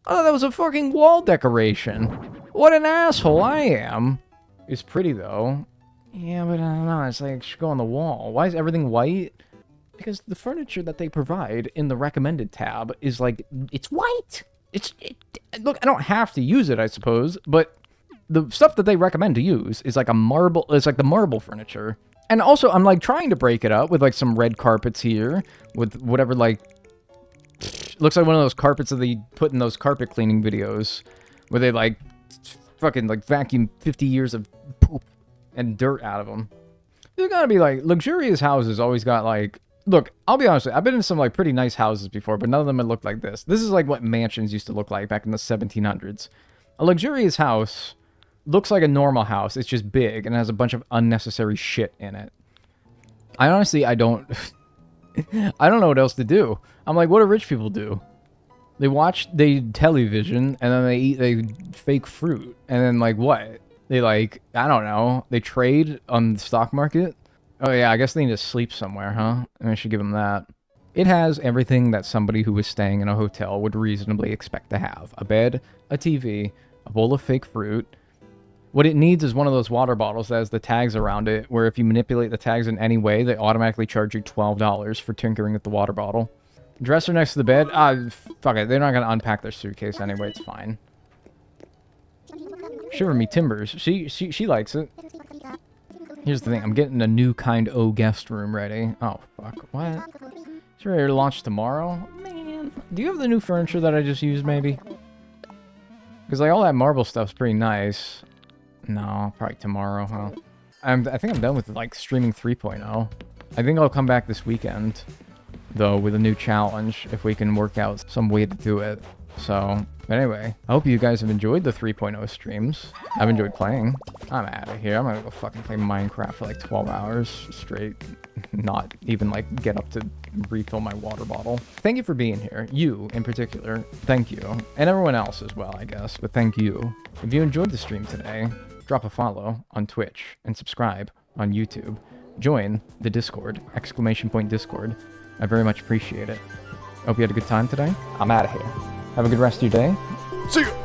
thought that was a fucking wall decoration. What an asshole I am. It's pretty, though. Yeah, but I don't know. It's like, it should go on the wall. Why is everything white? Because the furniture that they provide in the recommended tab is like, it's white. Look, I don't have to use it, I suppose, but... The stuff that they recommend to use is like a marble, it's like the marble furniture. And also, I'm like trying to break it up with like some red carpets here, with whatever like, looks like one of those carpets that they put in those carpet cleaning videos, where they like, fucking like vacuum 50 years of poop and dirt out of them. There's gotta be like, luxurious houses always got like, look, I'll be honest with you, I've been in some like pretty nice houses before, but none of them had looked like this. This is like what mansions used to look like back in the 1700s. A luxurious house looks like a normal house. It's just big and has a bunch of unnecessary shit in it. I honestly, I don't know what else to do. I'm like, what do rich people do? They television and then they fake fruit. And then like what? They like, I don't know. They trade on the stock market. Oh yeah, I guess they need to sleep somewhere, huh? I should give them that. It has everything that somebody who was staying in a hotel would reasonably expect to have. A bed, a TV, a bowl of fake fruit. What it needs is one of those water bottles that has the tags around it, where if you manipulate the tags in any way, they automatically charge you $12 for tinkering with the water bottle. Dresser next to the bed? Fuck it. They're not going to unpack their suitcase anyway. It's fine. Shiver me timbers. She likes it. Here's the thing. I'm getting a new kind O guest room ready. Oh, fuck. What? It's ready to launch tomorrow? Man. Do you have the new furniture that I just used, maybe? Because, like, all that marble stuff's pretty nice. No, probably tomorrow, huh? I think I'm done with, like, streaming 3.0. I think I'll come back this weekend, though, with a new challenge, if we can work out some way to do it. So, But anyway, I hope you guys have enjoyed the 3.0 streams. I've enjoyed playing. I'm out of here. I'm gonna go fucking play Minecraft for like 12 hours straight. Not even like get up to refill my water bottle. Thank you for being here. You in particular. Thank you. And everyone else as well, I guess. But thank you. If you enjoyed the stream today, drop a follow on Twitch and subscribe on YouTube. Join the Discord, !Discord. I very much appreciate it. Hope you had a good time today. I'm out of here. Have a good rest of your day. See ya!